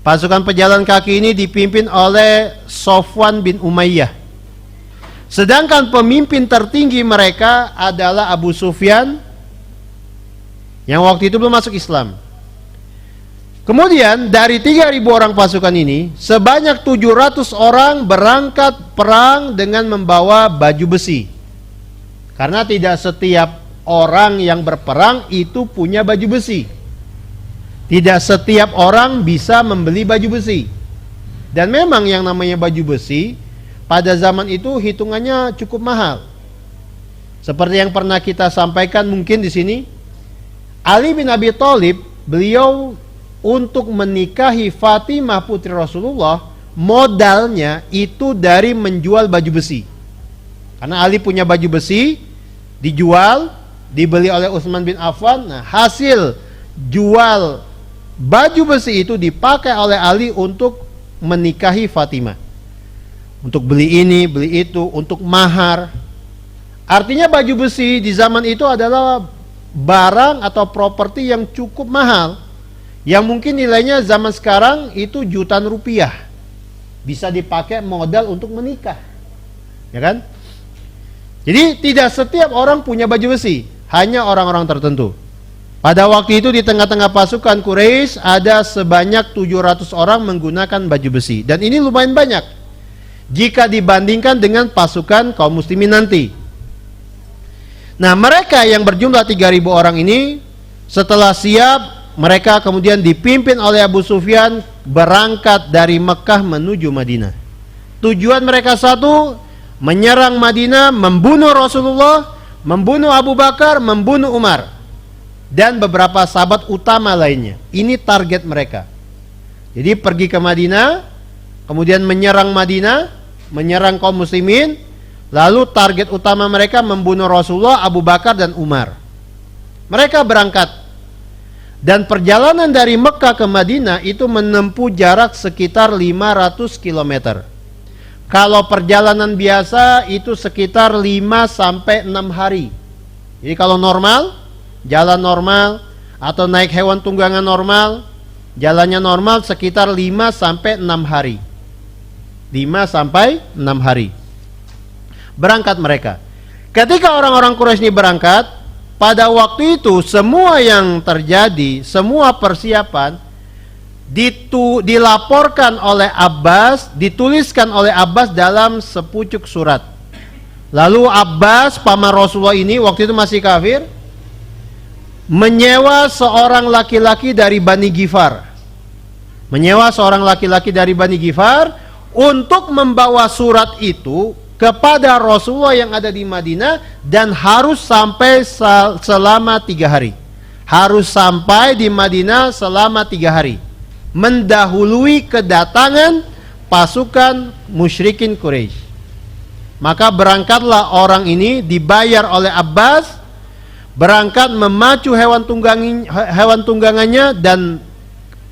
Pasukan pejalan kaki ini dipimpin oleh Sofwan bin Umayyah. Sedangkan pemimpin tertinggi mereka adalah Abu Sufyan yang waktu itu belum masuk Islam. Kemudian dari 3.000 orang pasukan ini, sebanyak 700 orang berangkat perang dengan membawa baju besi. Karena tidak setiap orang yang berperang itu punya baju besi. Tidak setiap orang bisa membeli baju besi. Dan memang yang namanya baju besi pada zaman itu hitungannya cukup mahal. Seperti yang pernah kita sampaikan mungkin di sini, Ali bin Abi Thalib, beliau untuk menikahi Fatimah putri Rasulullah, modalnya itu dari menjual baju besi. Karena Ali punya baju besi, dijual, dibeli oleh Utsman bin Affan. Nah, hasil jual baju besi itu dipakai oleh Ali untuk menikahi Fatimah. Untuk beli ini, beli itu, untuk mahar. Artinya baju besi di zaman itu adalah barang atau properti yang cukup mahal, yang mungkin nilainya zaman sekarang itu jutaan rupiah, bisa dipakai modal untuk menikah, ya kan? Jadi tidak setiap orang punya baju besi, hanya orang-orang tertentu. Pada waktu itu di tengah-tengah pasukan Quraisy ada sebanyak 700 orang menggunakan baju besi, dan ini lumayan banyak jika dibandingkan dengan pasukan kaum muslimin nanti. Nah, mereka yang berjumlah 3.000 orang ini setelah siap, mereka kemudian dipimpin oleh Abu Sufyan berangkat dari Mekah menuju Madinah. Tujuan mereka satu, menyerang Madinah, membunuh Rasulullah, membunuh Abu Bakar, membunuh Umar, dan beberapa sahabat utama lainnya. Ini target mereka. Jadi pergi ke Madinah, kemudian menyerang Madinah, menyerang kaum muslimin, lalu target utama mereka membunuh Rasulullah, Abu Bakar, dan Umar. Mereka berangkat, dan perjalanan dari Mekah ke Madinah itu menempuh jarak sekitar 500 km. Kalau perjalanan biasa itu sekitar 5-6 hari. Jadi kalau normal, jalan normal, atau naik hewan tunggangan normal, jalannya normal sekitar 5-6 hari. 5-6 hari. Berangkat mereka. Ketika orang-orang Quraisy ini berangkat, pada waktu itu semua yang terjadi, semua persiapan dilaporkan oleh Abbas, dituliskan oleh Abbas dalam sepucuk surat. Lalu Abbas, paman Rasulullah ini waktu itu masih kafir, menyewa seorang laki-laki dari Bani Ghifar. Menyewa seorang laki-laki dari Bani Ghifar untuk membawa surat itu kepada Rasulullah yang ada di Madinah, dan harus sampai selama 3 hari. Harus sampai di Madinah selama 3 hari, mendahului kedatangan pasukan musyrikin Quraisy. Maka berangkatlah orang ini, dibayar oleh Abbas, berangkat memacu hewan tunggangannya, dan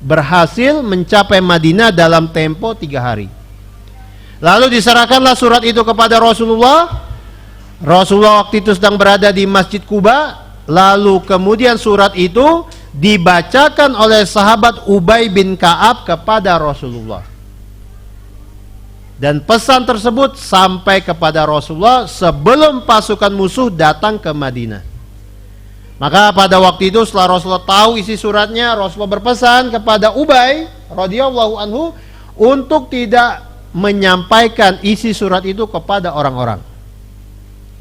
berhasil mencapai Madinah dalam tempo 3 hari. Lalu diserahkanlah surat itu kepada Rasulullah. Rasulullah waktu itu sedang berada di Masjid Quba. Lalu kemudian surat itu dibacakan oleh sahabat Ubay bin Ka'ab kepada Rasulullah. Dan pesan tersebut sampai kepada Rasulullah sebelum pasukan musuh datang ke Madinah. Maka pada waktu itu setelah Rasulullah tahu isi suratnya, Rasulullah berpesan kepada Ubay radhiyallahu anhu untuk tidak menyampaikan isi surat itu kepada orang-orang.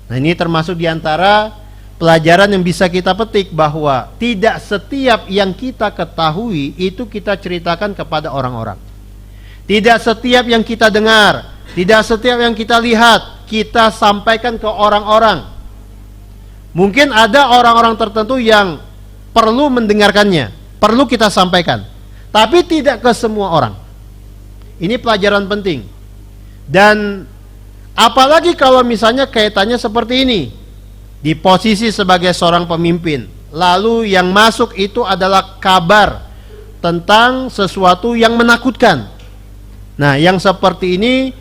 Nah, ini termasuk diantara pelajaran yang bisa kita petik, bahwa tidak setiap yang kita ketahui itu kita ceritakan kepada orang-orang. Tidak setiap yang kita dengar, tidak setiap yang kita lihat kita sampaikan ke orang-orang. Mungkin ada orang-orang tertentu yang perlu mendengarkannya, perlu kita sampaikan, tapi tidak ke semua orang. Ini pelajaran penting. Dan apalagi kalau misalnya kaitannya seperti ini, di posisi sebagai seorang pemimpin, lalu yang masuk itu adalah kabar tentang sesuatu yang menakutkan. Nah, yang seperti ini,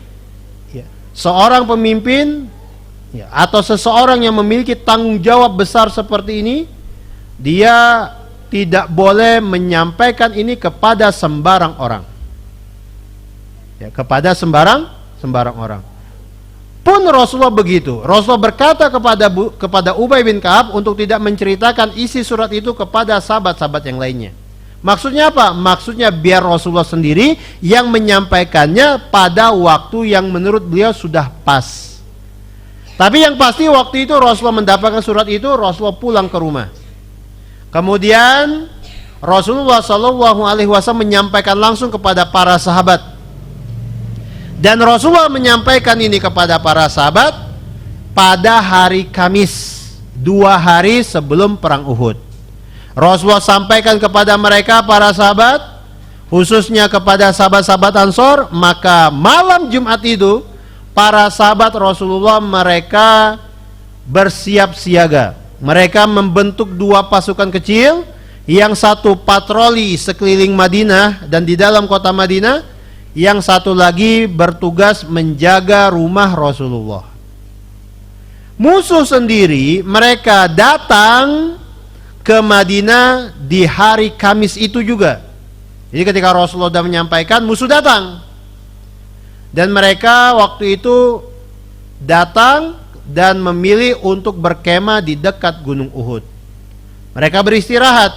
seorang pemimpin atau seseorang yang memiliki tanggung jawab besar seperti ini, dia tidak boleh menyampaikan ini kepada sembarang orang. Kepada sembarang orang. Pun Rasulullah begitu. Rasulullah berkata kepada Ubay bin Ka'ab untuk tidak menceritakan isi surat itu kepada sahabat-sahabat yang lainnya. Maksudnya apa? Maksudnya biar Rasulullah sendiri yang menyampaikannya pada waktu yang menurut beliau sudah pas. Tapi yang pasti waktu itu Rasulullah mendapatkan surat itu, Rasulullah pulang ke rumah. Kemudian Rasulullah SAW menyampaikan langsung kepada para sahabat. Dan Rasulullah menyampaikan ini kepada para sahabat pada hari Kamis, 2 hari sebelum perang Uhud. Rasulullah sampaikan kepada mereka para sahabat, khususnya kepada sahabat-sahabat Ansor. Maka malam Jumat itu para sahabat Rasulullah mereka bersiap siaga. Mereka membentuk 2 pasukan kecil, yang satu patroli sekeliling Madinah dan di dalam kota Madinah, yang satu lagi bertugas menjaga rumah Rasulullah. Musuh sendiri mereka datang ke Madinah di hari Kamis itu juga. Jadi ketika Rasulullah sudah menyampaikan, musuh datang. Dan mereka waktu itu datang dan memilih untuk berkemah di dekat Gunung Uhud. Mereka beristirahat.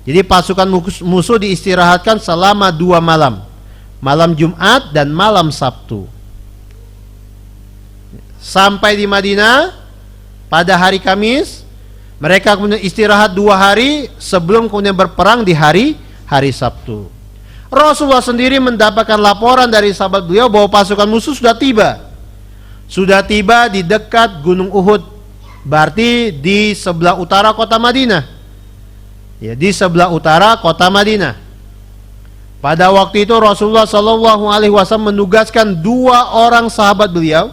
Jadi pasukan musuh diistirahatkan selama 2 malam. Malam Jumat dan malam Sabtu. Sampai di Madinah pada hari Kamis, mereka kemudian istirahat 2 hari sebelum kemudian berperang di hari Sabtu. Rasulullah sendiri mendapatkan laporan dari sahabat beliau bahwa pasukan musuh sudah tiba. Sudah tiba di dekat Gunung Uhud. Berarti di sebelah utara kota Madinah. Ya, di sebelah utara kota Madinah. Pada waktu itu Rasulullah SAW menugaskan 2 orang sahabat beliau.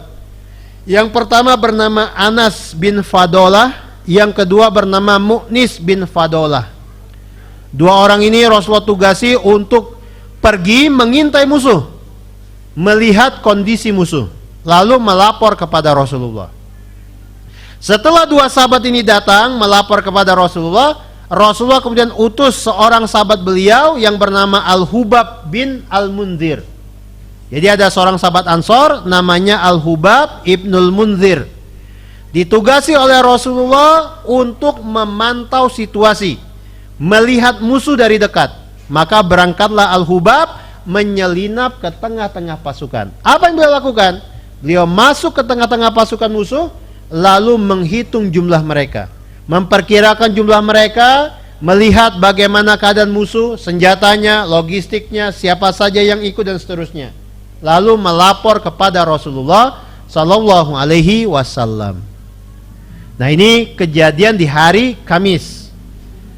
Yang pertama bernama Anas bin Fadolah, yang kedua bernama Mu'nis bin Fadolah. 2 orang ini Rasulullah tugasi untuk pergi mengintai musuh, melihat kondisi musuh, lalu melapor kepada Rasulullah. Setelah 2 sahabat ini datang melapor kepada Rasulullah, Rasulullah kemudian utus seorang sahabat beliau yang bernama Al-Hubab bin Al-Munzir. Jadi ada seorang sahabat Ansor namanya Al-Hubab ibnul Munzir, ditugasi oleh Rasulullah untuk memantau situasi, melihat musuh dari dekat. Maka berangkatlah Al-Hubab menyelinap ke tengah-tengah pasukan. Apa yang beliau lakukan? Beliau masuk ke tengah-tengah pasukan musuh, lalu menghitung jumlah mereka, memperkirakan jumlah mereka, melihat bagaimana keadaan musuh, senjatanya, logistiknya, siapa saja yang ikut dan seterusnya. Lalu melapor kepada Rasulullah Sallallahu Alaihi Wasallam. Nah, ini kejadian di hari Kamis.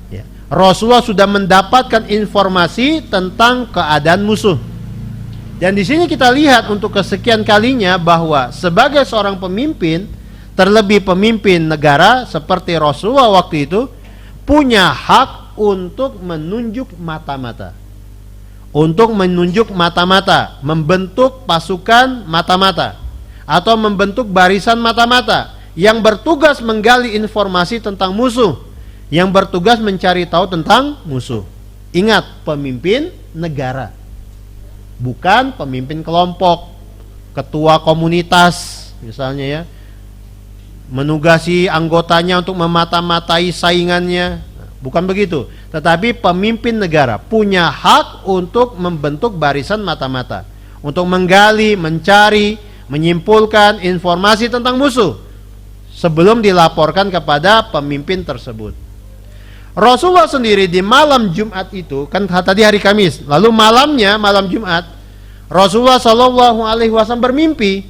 Ya. Rasulullah sudah mendapatkan informasi tentang keadaan musuh. Dan di sini kita lihat untuk kesekian kalinya bahwa sebagai seorang pemimpin, terlebih pemimpin negara seperti Rasulullah waktu itu, punya hak untuk menunjuk mata-mata. Untuk menunjuk mata-mata, membentuk pasukan mata-mata, atau membentuk barisan mata-mata yang bertugas menggali informasi tentang musuh, yang bertugas mencari tahu tentang musuh. Ingat, pemimpin negara, bukan pemimpin kelompok, ketua komunitas misalnya ya, menugasi anggotanya untuk memata-matai saingannya. Bukan begitu. Tetapi pemimpin negara punya hak untuk membentuk barisan mata-mata, untuk menggali, mencari, menyimpulkan informasi tentang musuh sebelum dilaporkan kepada pemimpin tersebut. Rasulullah sendiri di malam Jumat itu, kan tadi hari Kamis, lalu malamnya, malam Jumat, Rasulullah SAW bermimpi.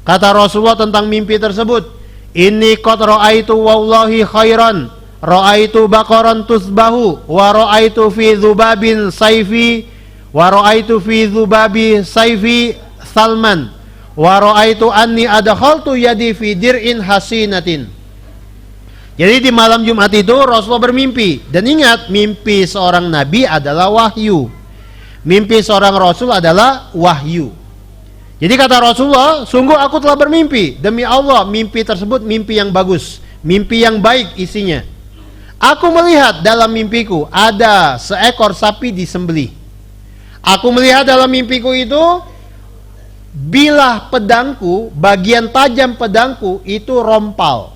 Kata Rasulullah tentang mimpi tersebut, "Inni qad ra'aitu wallahi khairan, ra'aitu baqaran tusbahu, wa ra'aitu fi dzubabin saifi, wa ra'aitu fi dzubabi saifi Salman, wa ra'aitu anni adkhaltu yadi fi dir'in hasinatin." Jadi di malam Jumat itu Rasulullah bermimpi. Dan ingat, mimpi seorang nabi adalah wahyu. Mimpi seorang rasul adalah wahyu. Jadi kata Rasulullah, "Sungguh aku telah bermimpi. Demi Allah, mimpi tersebut mimpi yang bagus, mimpi yang baik isinya. Aku melihat dalam mimpiku ada seekor sapi disembelih. Aku melihat dalam mimpiku itu bilah pedangku, bagian tajam pedangku itu rompal.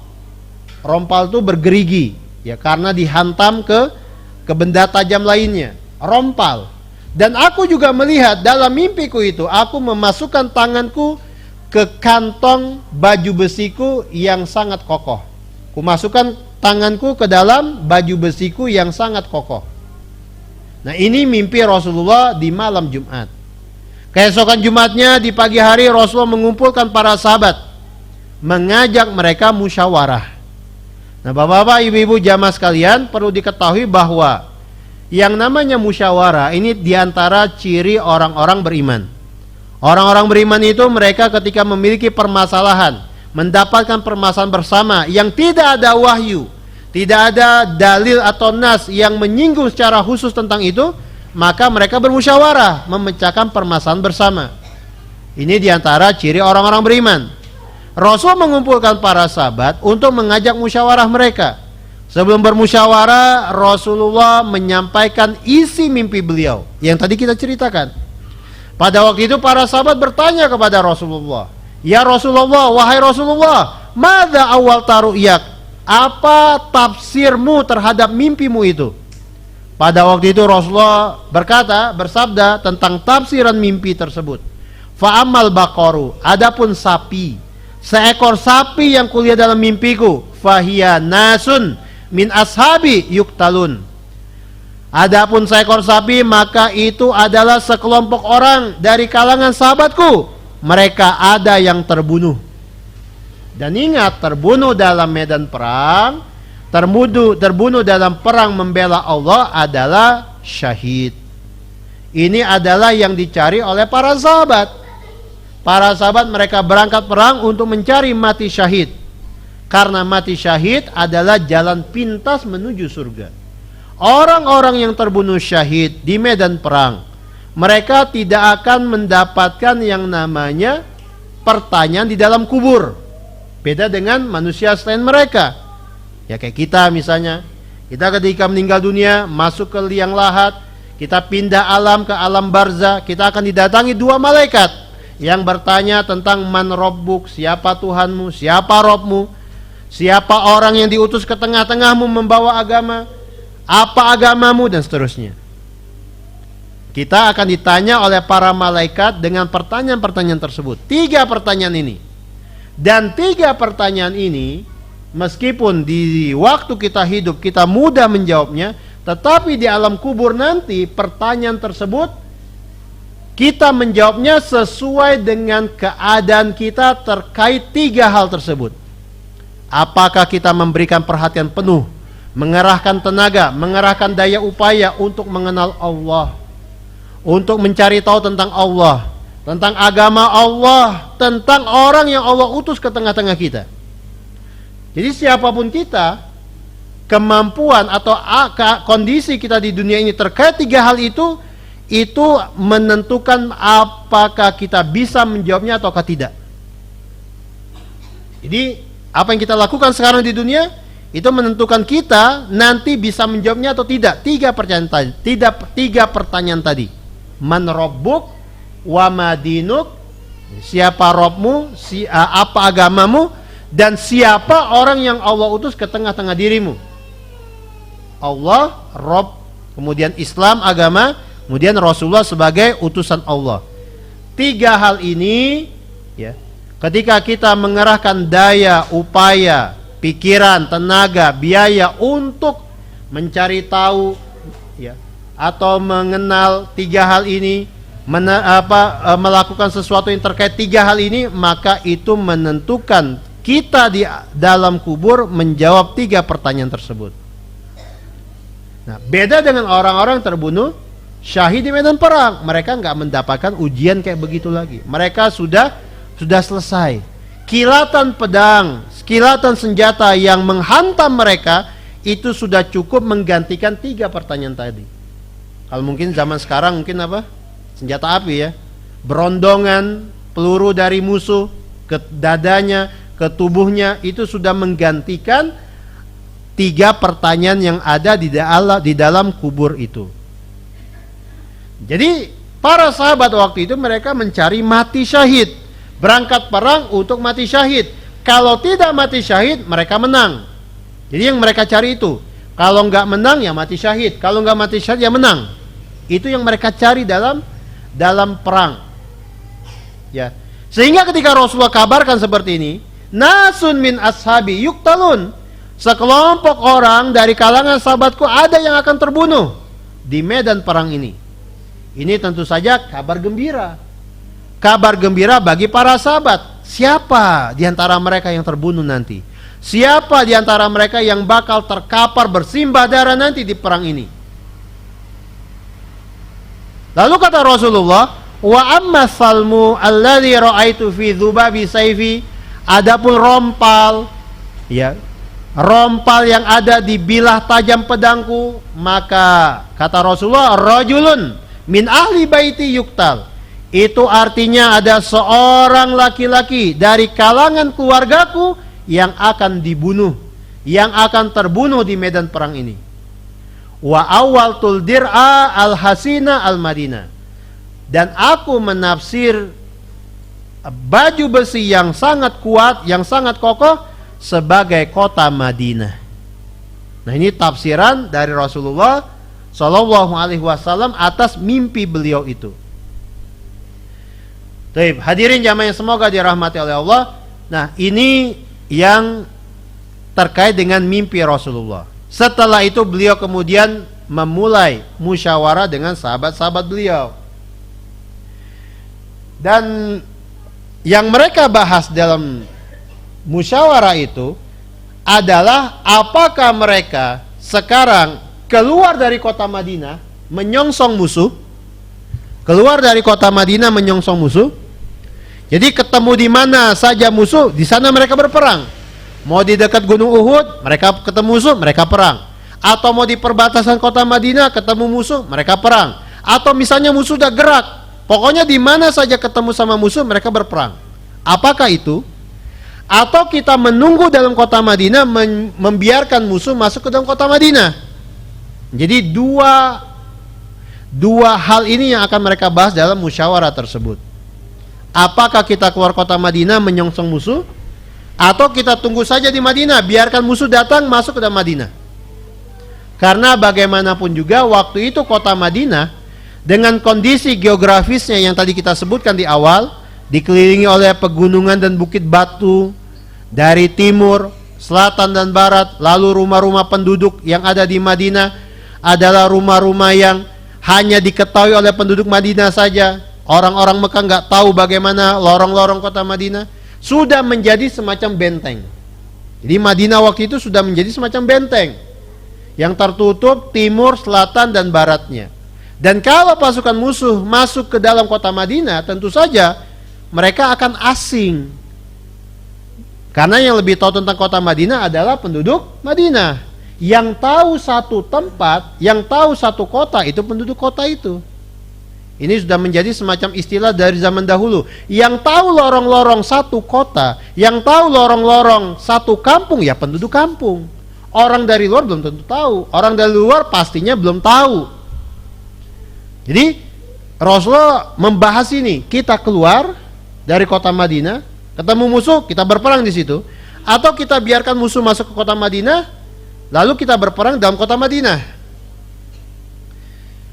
Rompal itu bergerigi, ya, karena dihantam ke benda tajam lainnya. Rompal. Dan aku juga melihat dalam mimpiku itu, aku memasukkan tanganku ke kantong baju besiku yang sangat kokoh. Kumasukkan tanganku ke dalam baju besiku yang sangat kokoh." Nah, ini mimpi Rasulullah di malam Jumat. Keesokan Jumatnya di pagi hari Rasulullah mengumpulkan para sahabat, mengajak mereka musyawarah. Nah, bapak-bapak, ibu-ibu, jamaah sekalian, perlu diketahui bahwa yang namanya musyawarah ini diantara ciri orang-orang beriman. Orang-orang beriman itu mereka ketika memiliki permasalahan, mendapatkan permasalahan bersama yang tidak ada wahyu, tidak ada dalil atau nas yang menyinggung secara khusus tentang itu, maka mereka bermusyawarah memecahkan permasalahan bersama. Ini diantara ciri orang-orang beriman. Rasul mengumpulkan para sahabat untuk mengajak musyawarah mereka. Sebelum bermusyawarah, Rasulullah menyampaikan isi mimpi beliau yang tadi kita ceritakan. Pada waktu itu para sahabat bertanya kepada Rasulullah, "Ya Rasulullah, wahai Rasulullah, madza awal taru'yak?" Apa tafsirmu terhadap mimpimu itu? Pada waktu itu Rasulullah bersabda tentang tafsiran mimpi tersebut. Fa'amal baqaru, adapun sapi, seekor sapi yang kulihat dalam mimpiku, fahiya nasun min ashabi yuktalun. Adapun seekor sapi, maka itu adalah sekelompok orang dari kalangan sahabatku, mereka ada yang terbunuh. Dan ingat, terbunuh dalam medan perang, terbunuh dalam perang membela Allah adalah syahid. Ini adalah yang dicari oleh para sahabat. Para sahabat mereka berangkat perang untuk mencari mati syahid. Karena mati syahid adalah jalan pintas menuju surga. Orang-orang yang terbunuh syahid di medan perang, mereka tidak akan mendapatkan yang namanya pertanyaan di dalam kubur. Beda dengan manusia selain mereka. Ya kayak kita misalnya, kita ketika meninggal dunia masuk ke liang lahat, kita pindah alam ke alam barzah, kita akan didatangi dua malaikat yang bertanya tentang man rabbuk, siapa Tuhanmu, siapa Robmu, siapa orang yang diutus ke tengah-tengahmu membawa agama, apa agamamu, dan seterusnya. Kita akan ditanya oleh para malaikat dengan pertanyaan-pertanyaan tersebut. 3 pertanyaan ini. Dan 3 pertanyaan ini, meskipun di waktu kita hidup kita mudah menjawabnya, tetapi di alam kubur nanti pertanyaan tersebut kita menjawabnya sesuai dengan keadaan kita terkait 3 hal tersebut. Apakah kita memberikan perhatian penuh, mengerahkan tenaga, mengerahkan daya upaya untuk mengenal Allah, untuk mencari tahu tentang Allah, tentang agama Allah, tentang orang yang Allah utus ke tengah-tengah kita. Jadi siapapun kita, kemampuan atau kondisi kita di dunia ini terkait 3 hal itu menentukan apakah kita bisa menjawabnya ataukah tidak. Jadi apa yang kita lakukan sekarang di dunia itu menentukan kita nanti bisa menjawabnya atau tidak. 3 pertanyaan tadi. Man rabbuk, wa ma dinuk, siapa Robmu, apa agamamu, dan siapa orang yang Allah utus ke tengah-tengah dirimu. Allah, Rob, kemudian Islam, agama, kemudian Rasulullah sebagai utusan Allah. 3 hal ini ya, ketika kita mengerahkan daya, upaya, pikiran, tenaga, biaya untuk mencari tahu ya, atau mengenal 3 hal ini, melakukan sesuatu yang terkait 3 hal ini, maka itu menentukan kita di dalam kubur menjawab 3 pertanyaan tersebut. Nah, beda dengan orang-orang terbunuh syahid di medan perang. Mereka nggak mendapatkan ujian kayak begitu lagi. Mereka sudah selesai. Kilatan pedang, kilatan senjata yang menghantam mereka itu sudah cukup menggantikan 3 pertanyaan tadi. Kalau mungkin zaman sekarang mungkin apa? Senjata api ya. Berondongan peluru dari musuh ke dadanya, ke tubuhnya, itu sudah menggantikan 3 pertanyaan yang ada di dalam kubur itu. Jadi para sahabat waktu itu mereka mencari mati syahid, berangkat perang untuk mati syahid. Kalau tidak mati syahid, mereka menang. Jadi yang mereka cari itu. Kalau nggak menang ya mati syahid, kalau nggak mati syahid ya menang. Itu yang mereka cari dalam perang. Ya. Sehingga ketika Rasulullah kabarkan seperti ini, nasun min ashabi yuktalun, sekelompok orang dari kalangan sahabatku ada yang akan terbunuh di medan perang ini. Ini tentu saja kabar gembira. Kabar gembira bagi para sahabat. Siapa di antara mereka yang terbunuh nanti? Siapa di antara mereka yang bakal terkapar bersimbah darah nanti di perang ini? Lalu kata Rasulullah, wa amma salmu alladhi ra'aitu fi dhubabi sayfi, adapun rompal ya, rompal yang ada di bilah tajam pedangku, maka kata Rasulullah, rajulun min ahli baiti yuktal. Itu artinya ada seorang laki-laki dari kalangan keluargaku yang akan dibunuh, yang akan terbunuh di medan perang ini. Wa awal tul dir'a al-hasina al-Madinah. Dan aku menafsir baju besi yang sangat kuat, yang sangat kokoh sebagai kota Madinah. Nah, ini tafsiran dari Rasulullah Shallallahu Alaihi Wasallam atas mimpi beliau itu. Baik, hadirin jamaah yang semoga dirahmati oleh Allah. Nah, ini yang terkait dengan mimpi Rasulullah. Setelah itu beliau kemudian memulai musyawarah dengan sahabat-sahabat beliau. Dan yang mereka bahas dalam musyawarah itu adalah apakah mereka sekarang keluar dari kota Madinah menyongsong musuh, keluar dari kota Madinah menyongsong musuh. Jadi ketemu di mana saja musuh, di sana mereka berperang. Mau di dekat Gunung Uhud, mereka ketemu musuh, mereka perang. Atau mau di perbatasan kota Madinah ketemu musuh, mereka perang. Atau misalnya musuh sudah gerak, pokoknya di mana saja ketemu sama musuh, mereka berperang. Apakah itu? Atau kita menunggu dalam kota Madinah, membiarkan musuh masuk ke dalam kota Madinah? Jadi dua hal ini yang akan mereka bahas dalam musyawarah tersebut. Apakah kita keluar kota Madinah menyongsong musuh, atau kita tunggu saja di Madinah, biarkan musuh datang masuk ke dalam Madinah? Karena bagaimanapun juga waktu itu kota Madinah dengan kondisi geografisnya yang tadi kita sebutkan di awal, dikelilingi oleh pegunungan dan bukit batu dari timur, selatan dan barat. Lalu rumah-rumah penduduk yang ada di Madinah adalah rumah-rumah yang hanya diketahui oleh penduduk Madinah saja. Orang-orang Mekah nggak tahu bagaimana lorong-lorong kota Madinah. Sudah menjadi semacam benteng. Jadi Madinah waktu itu sudah menjadi semacam benteng yang tertutup timur, selatan dan baratnya. Dan kalau pasukan musuh masuk ke dalam kota Madinah, tentu saja mereka akan asing. Karena yang lebih tahu tentang kota Madinah adalah penduduk Madinah. Yang tahu satu tempat, yang tahu satu kota, itu penduduk kota itu. Ini sudah menjadi semacam istilah dari zaman dahulu. Yang tahu lorong-lorong satu kota, yang tahu lorong-lorong satu kampung, ya penduduk kampung. Orang dari luar belum tentu tahu. Orang dari luar pastinya belum tahu. Jadi Rasulullah membahas ini. Kita keluar dari kota Madinah, ketemu musuh, kita berperang di situ. Atau kita biarkan musuh masuk ke kota Madinah, lalu kita berperang dalam kota Madinah.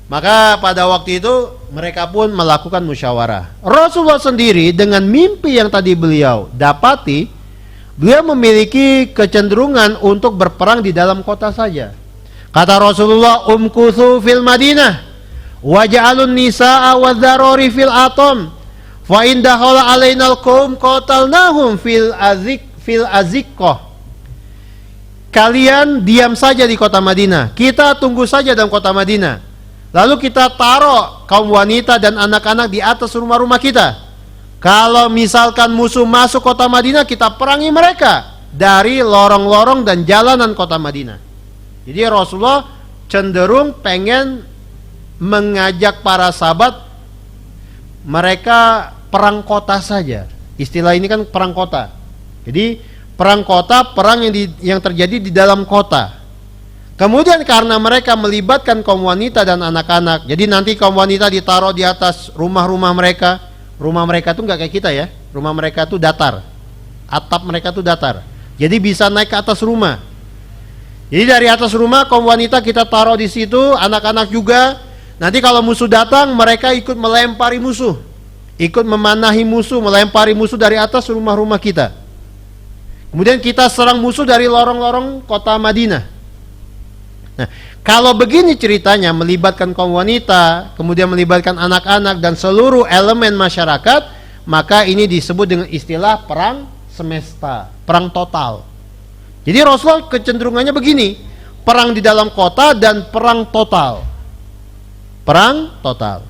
Maka pada waktu itu mereka pun melakukan musyawarah. Rasulullah sendiri dengan mimpi yang tadi beliau dapati, beliau memiliki kecenderungan untuk berperang di dalam kota saja. Kata Rasulullah, umkuthu fil Madinah waja'alun nisa'a wadh-dharari fil atom fa in dakhala alainal qaum qatalnahum fil azikkoh. Kalian diam saja di kota Madinah, kita tunggu saja dalam kota Madinah. Lalu kita taruh kaum wanita dan anak-anak di atas rumah-rumah kita. Kalau misalkan musuh masuk kota Madinah, kita perangi mereka dari lorong-lorong dan jalanan kota Madinah. Jadi Rasulullah cenderung pengen mengajak para sahabat mereka perang kota saja. Istilah ini kan perang kota. Jadi perang kota, perang yang terjadi di dalam kota. Kemudian karena mereka melibatkan kaum wanita dan anak-anak, jadi nanti kaum wanita ditaruh di atas rumah-rumah mereka. Rumah mereka tuh nggak kayak kita ya. Rumah mereka tuh datar. Atap mereka tuh datar. Jadi bisa naik ke atas rumah. Jadi dari atas rumah kaum wanita kita taruh di situ, anak-anak juga. Nanti kalau musuh datang, mereka ikut melempari musuh. Ikut memanahi musuh, melempari musuh dari atas rumah-rumah kita. Kemudian kita serang musuh dari lorong-lorong kota Madinah. Nah, kalau begini ceritanya, melibatkan kaum wanita, kemudian melibatkan anak-anak dan seluruh elemen masyarakat, maka ini disebut dengan istilah perang semesta, perang total. Jadi Rasulullah kecenderungannya begini, perang di dalam kota dan perang total. Perang total.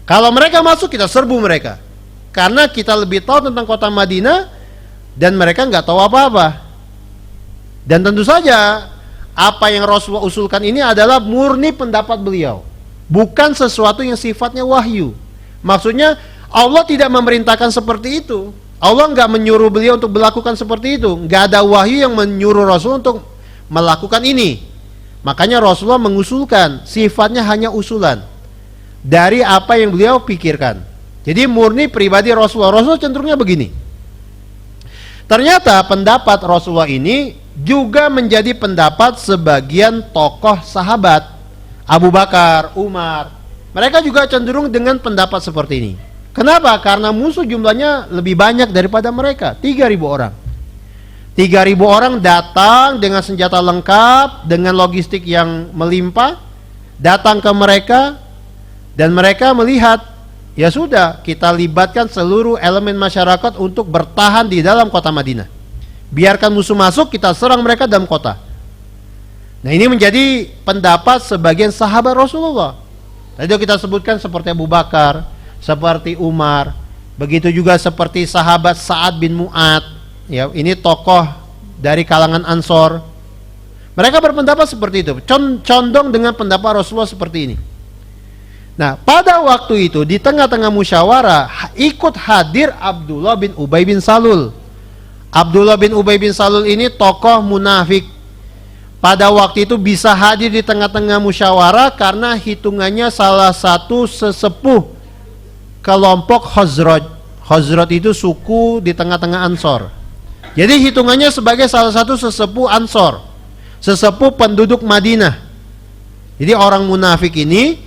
Kalau mereka masuk, kita serbu mereka. Karena kita lebih tahu tentang kota Madinah dan mereka nggak tahu apa-apa. Dan tentu saja apa yang Rasulullah usulkan ini adalah murni pendapat beliau, bukan sesuatu yang sifatnya wahyu. Maksudnya Allah tidak memerintahkan seperti itu. Allah nggak menyuruh beliau untuk melakukan seperti itu. Nggak ada wahyu yang menyuruh Rasul untuk melakukan ini. Makanya Rasulullah mengusulkan, sifatnya hanya usulan dari apa yang beliau pikirkan. Jadi murni pribadi Rasulullah. Rasulullah cenderungnya begini. Ternyata pendapat Rasulullah ini juga menjadi pendapat sebagian tokoh sahabat, Abu Bakar, Umar. Mereka juga cenderung dengan pendapat seperti ini. Kenapa? Karena musuh jumlahnya lebih banyak daripada mereka, 3.000 orang. 3.000 orang datang dengan senjata lengkap, dengan logistik yang melimpah, datang ke mereka, dan mereka melihat, ya sudah, kita libatkan seluruh elemen masyarakat untuk bertahan di dalam kota Madinah. Biarkan musuh masuk, kita serang mereka dalam kota. Nah, ini menjadi pendapat sebagian sahabat Rasulullah. Tadi kita sebutkan seperti Abu Bakar, seperti Umar, begitu juga seperti sahabat Sa'ad bin Mu'ad, ya, ini tokoh dari kalangan Ansor. Mereka berpendapat seperti itu, condong dengan pendapat Rasulullah seperti ini. Nah, pada waktu itu di tengah-tengah musyawarah ikut hadir Abdullah bin Ubay bin Salul. Abdullah bin Ubay bin Salul ini tokoh munafik. Pada waktu itu bisa hadir di tengah-tengah musyawarah karena hitungannya salah satu sesepuh kelompok Khazraj. Khazraj itu suku di tengah-tengah Ansor. Jadi hitungannya sebagai salah satu sesepuh Ansor, sesepuh penduduk Madinah. Jadi orang munafik ini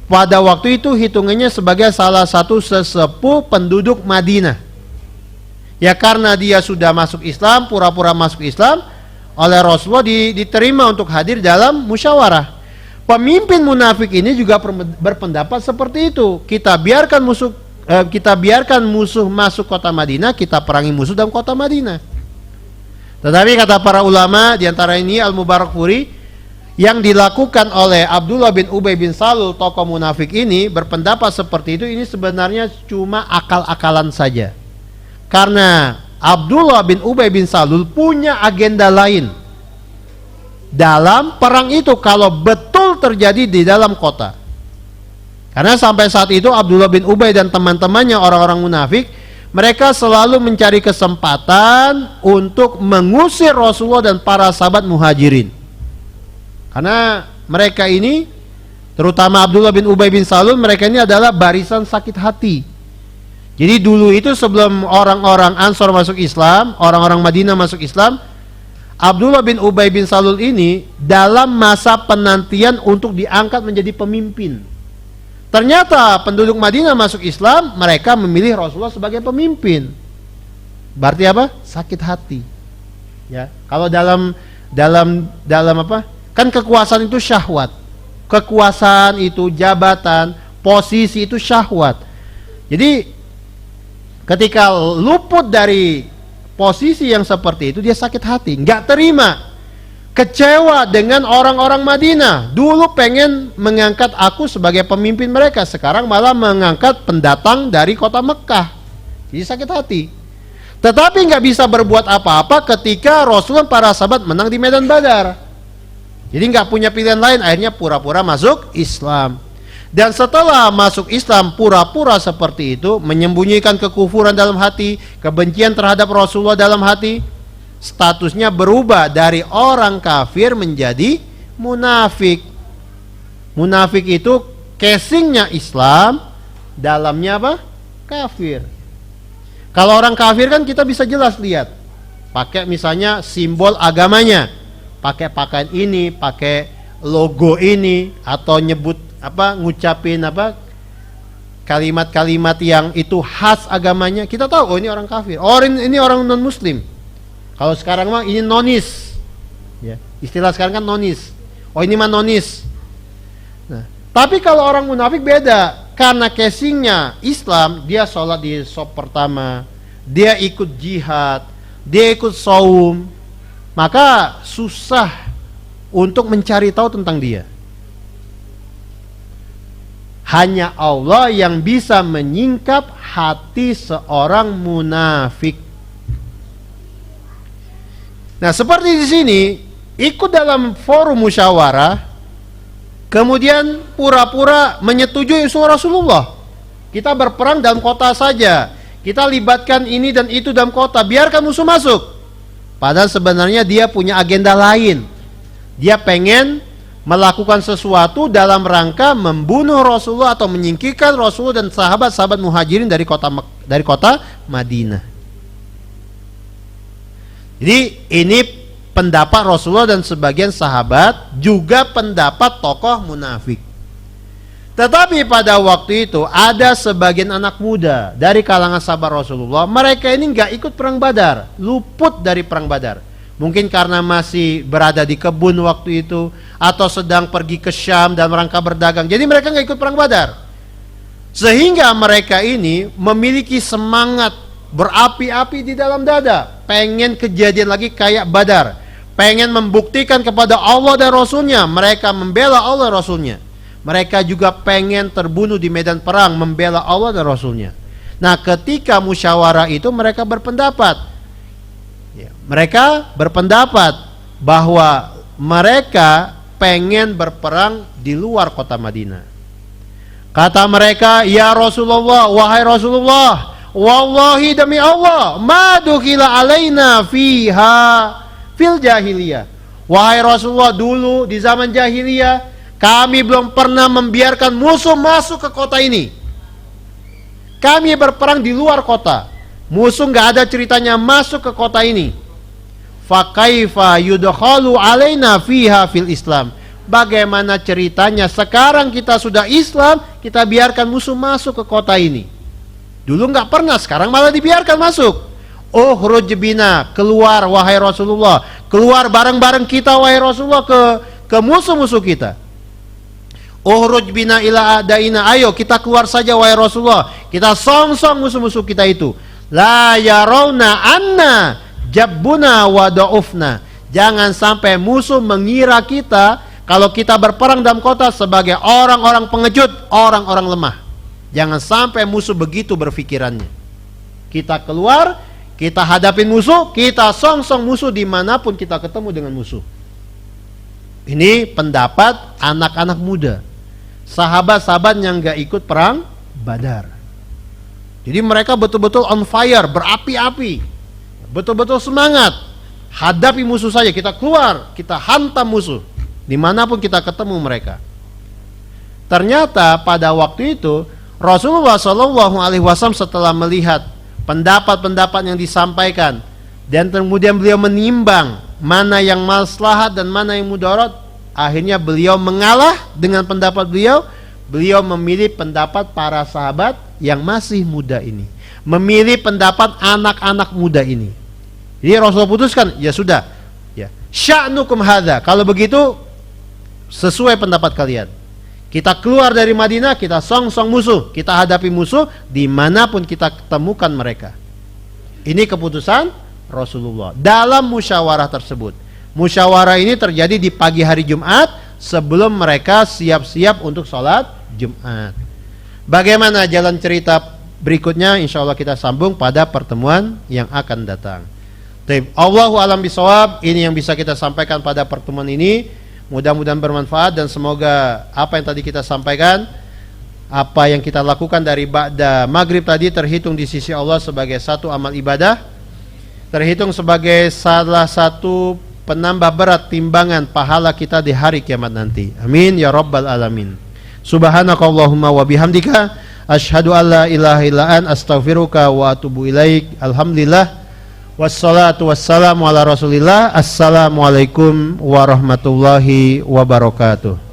pada waktu itu hitungannya sebagai salah satu sesepuh penduduk Madinah. Ya karena dia sudah masuk Islam, pura-pura masuk Islam, oleh Rasulullah diterima untuk hadir dalam musyawarah. Pemimpin munafik ini juga berpendapat seperti itu. Kita biarkan musuh masuk kota Madinah, kita perangi musuh dalam kota Madinah. Tetapi kata para ulama, diantara ini Al-Mubarakfuri, yang dilakukan oleh Abdullah bin Ubay bin Salul, tokoh munafik ini, berpendapat seperti itu, ini sebenarnya cuma akal-akalan saja. Karena Abdullah bin Ubay bin Salul punya agenda lain dalam perang itu kalau betul terjadi di dalam kota. Karena sampai saat itu Abdullah bin Ubay dan teman-temannya orang-orang munafik, mereka selalu mencari kesempatan untuk mengusir Rasulullah dan para sahabat muhajirin. Karena mereka ini, terutama Abdullah bin Ubay bin Salul, mereka ini adalah barisan sakit hati. Jadi dulu itu sebelum orang-orang Ansor masuk Islam, orang-orang Madinah masuk Islam, Abdullah bin Ubay bin Salul ini dalam masa penantian untuk diangkat menjadi pemimpin. Ternyata penduduk Madinah masuk Islam, mereka memilih Rasulullah sebagai pemimpin. Berarti apa? Sakit hati. Ya, kalau dalam apa? Kan kekuasaan itu syahwat. Kekuasaan itu jabatan, posisi itu syahwat. Jadi ketika luput dari posisi yang seperti itu, dia sakit hati, nggak terima, kecewa dengan orang-orang Madinah. Dulu pengen mengangkat aku sebagai pemimpin mereka, sekarang malah mengangkat pendatang dari kota Mekah. Jadi sakit hati. Tetapi nggak bisa berbuat apa-apa ketika Rasulullah para sahabat menang di Medan Badar. Jadi nggak punya pilihan lain, akhirnya pura-pura masuk Islam. Dan setelah masuk Islam pura-pura seperti itu, menyembunyikan kekufuran dalam hati, kebencian terhadap Rasulullah dalam hati, statusnya berubah dari orang kafir menjadi munafik. Munafik itu casingnya Islam, dalamnya apa? Kafir. Kalau orang kafir kan kita bisa jelas lihat, pakai misalnya simbol agamanya, pakai pakaian ini, pakai logo ini, atau nyebut apa, ngucapin apa, kalimat-kalimat yang itu khas agamanya, kita tahu oh ini orang kafir, oh ini orang non muslim. Kalau sekarang mah ini nonis, ya, istilah sekarang kan nonis, oh ini mah nonis. Nah, tapi kalau orang munafik beda, karena casingnya Islam, dia sholat di sop pertama, dia ikut jihad, dia ikut saum, maka susah untuk mencari tahu tentang dia. Hanya Allah yang bisa menyingkap hati seorang munafik. Nah, seperti di sini, ikut dalam forum musyawarah, kemudian pura-pura menyetujui usul Rasulullah. Kita berperang dalam kota saja, kita libatkan ini dan itu dalam kota, biarkan musuh masuk. Padahal sebenarnya dia punya agenda lain. Dia pengen melakukan sesuatu dalam rangka membunuh Rasulullah atau menyingkirkan Rasulullah dan sahabat-sahabat muhajirin dari kota Madinah. Jadi ini pendapat Rasulullah dan sebagian sahabat, juga pendapat tokoh munafik. Tetapi pada waktu itu ada sebagian anak muda dari kalangan sahabat Rasulullah. Mereka ini nggak ikut perang Badar, luput dari perang Badar. Mungkin karena masih berada di kebun waktu itu, atau sedang pergi ke Syam dalam rangka berdagang. Jadi mereka nggak ikut perang Badar. Sehingga mereka ini memiliki semangat berapi-api di dalam dada, pengen kejadian lagi kayak Badar, pengen membuktikan kepada Allah dan Rasulnya. Mereka membela Allah dan Rasulnya. Mereka juga pengen terbunuh di medan perang, membela Allah dan Rasulnya. Nah, ketika musyawarah itu mereka berpendapat, bahwa mereka pengen berperang di luar kota Madinah. Kata mereka, ya Rasulullah, wahai Rasulullah, wallahi demi Allah, ma dukhila alaina fiha fil jahiliyah. Wahai Rasulullah, dulu di zaman jahiliyah kami belum pernah membiarkan musuh masuk ke kota ini. Kami berperang di luar kota. Musuh nggak ada ceritanya masuk ke kota ini. Fa kaifa yudkhalu alaina fiha fil Islam. Bagaimana ceritanya sekarang kita sudah Islam, kita biarkan musuh masuk ke kota ini. Dulu nggak pernah, sekarang malah dibiarkan masuk. Ukhruj bina, keluar wahai Rasulullah. Keluar bareng-bareng kita wahai Rasulullah ke musuh-musuh kita. Ukhruj bina ila adaina, ayo kita keluar saja wahai Rasulullah. Kita song-song musuh-musuh kita itu. La yarawna anna jabbuna wa da'ufna. Jangan sampai musuh mengira kita kalau kita berperang dalam kota sebagai orang-orang pengecut, orang-orang lemah. Jangan sampai musuh begitu berpikirannya. Kita keluar, kita hadapin musuh, kita song-song musuh dimanapun kita ketemu dengan musuh. Ini pendapat anak-anak muda, sahabat-sahabat yang gak ikut perang Badar. Jadi mereka betul-betul on fire, berapi-api, betul-betul semangat. Hadapi musuh saja, kita keluar, kita hantam musuh dimanapun kita ketemu mereka. Ternyata pada waktu itu Rasulullah SAW setelah melihat pendapat-pendapat yang disampaikan dan kemudian beliau menimbang mana yang maslahat dan mana yang mudarat, akhirnya beliau mengalah dengan pendapat beliau. Beliau memilih pendapat para sahabat yang masih muda ini, memilih pendapat anak-anak muda ini. Jadi Rasulullah putuskan, ya sudah, ya sya'nukum hadza, kalau begitu sesuai pendapat kalian. Kita keluar dari Madinah, kita song-song musuh, kita hadapi musuh dimanapun kita temukan mereka. Ini keputusan Rasulullah dalam musyawarah tersebut. Musyawarah ini terjadi di pagi hari Jumat sebelum mereka siap-siap untuk sholat Jumat. Bagaimana jalan cerita berikutnya, insya Allah kita sambung pada pertemuan yang akan datang. Allahu a'lam bishawab. Ini yang bisa kita sampaikan pada pertemuan ini. Mudah-mudahan bermanfaat dan semoga apa yang tadi kita sampaikan, apa yang kita lakukan dari ba'da maghrib tadi terhitung di sisi Allah sebagai satu amal ibadah, terhitung sebagai salah satu penambah berat timbangan pahala kita di hari kiamat nanti. Amin ya rabbal alamin. Subhanakallahumma wa bihamdika asyhadu an la ilaha illa anta astaghfiruka wa atubu ilaik. Alhamdulillah wassalatu wassalamu ala Rasulillah. Assalamualaikum warahmatullahi wabarakatuh.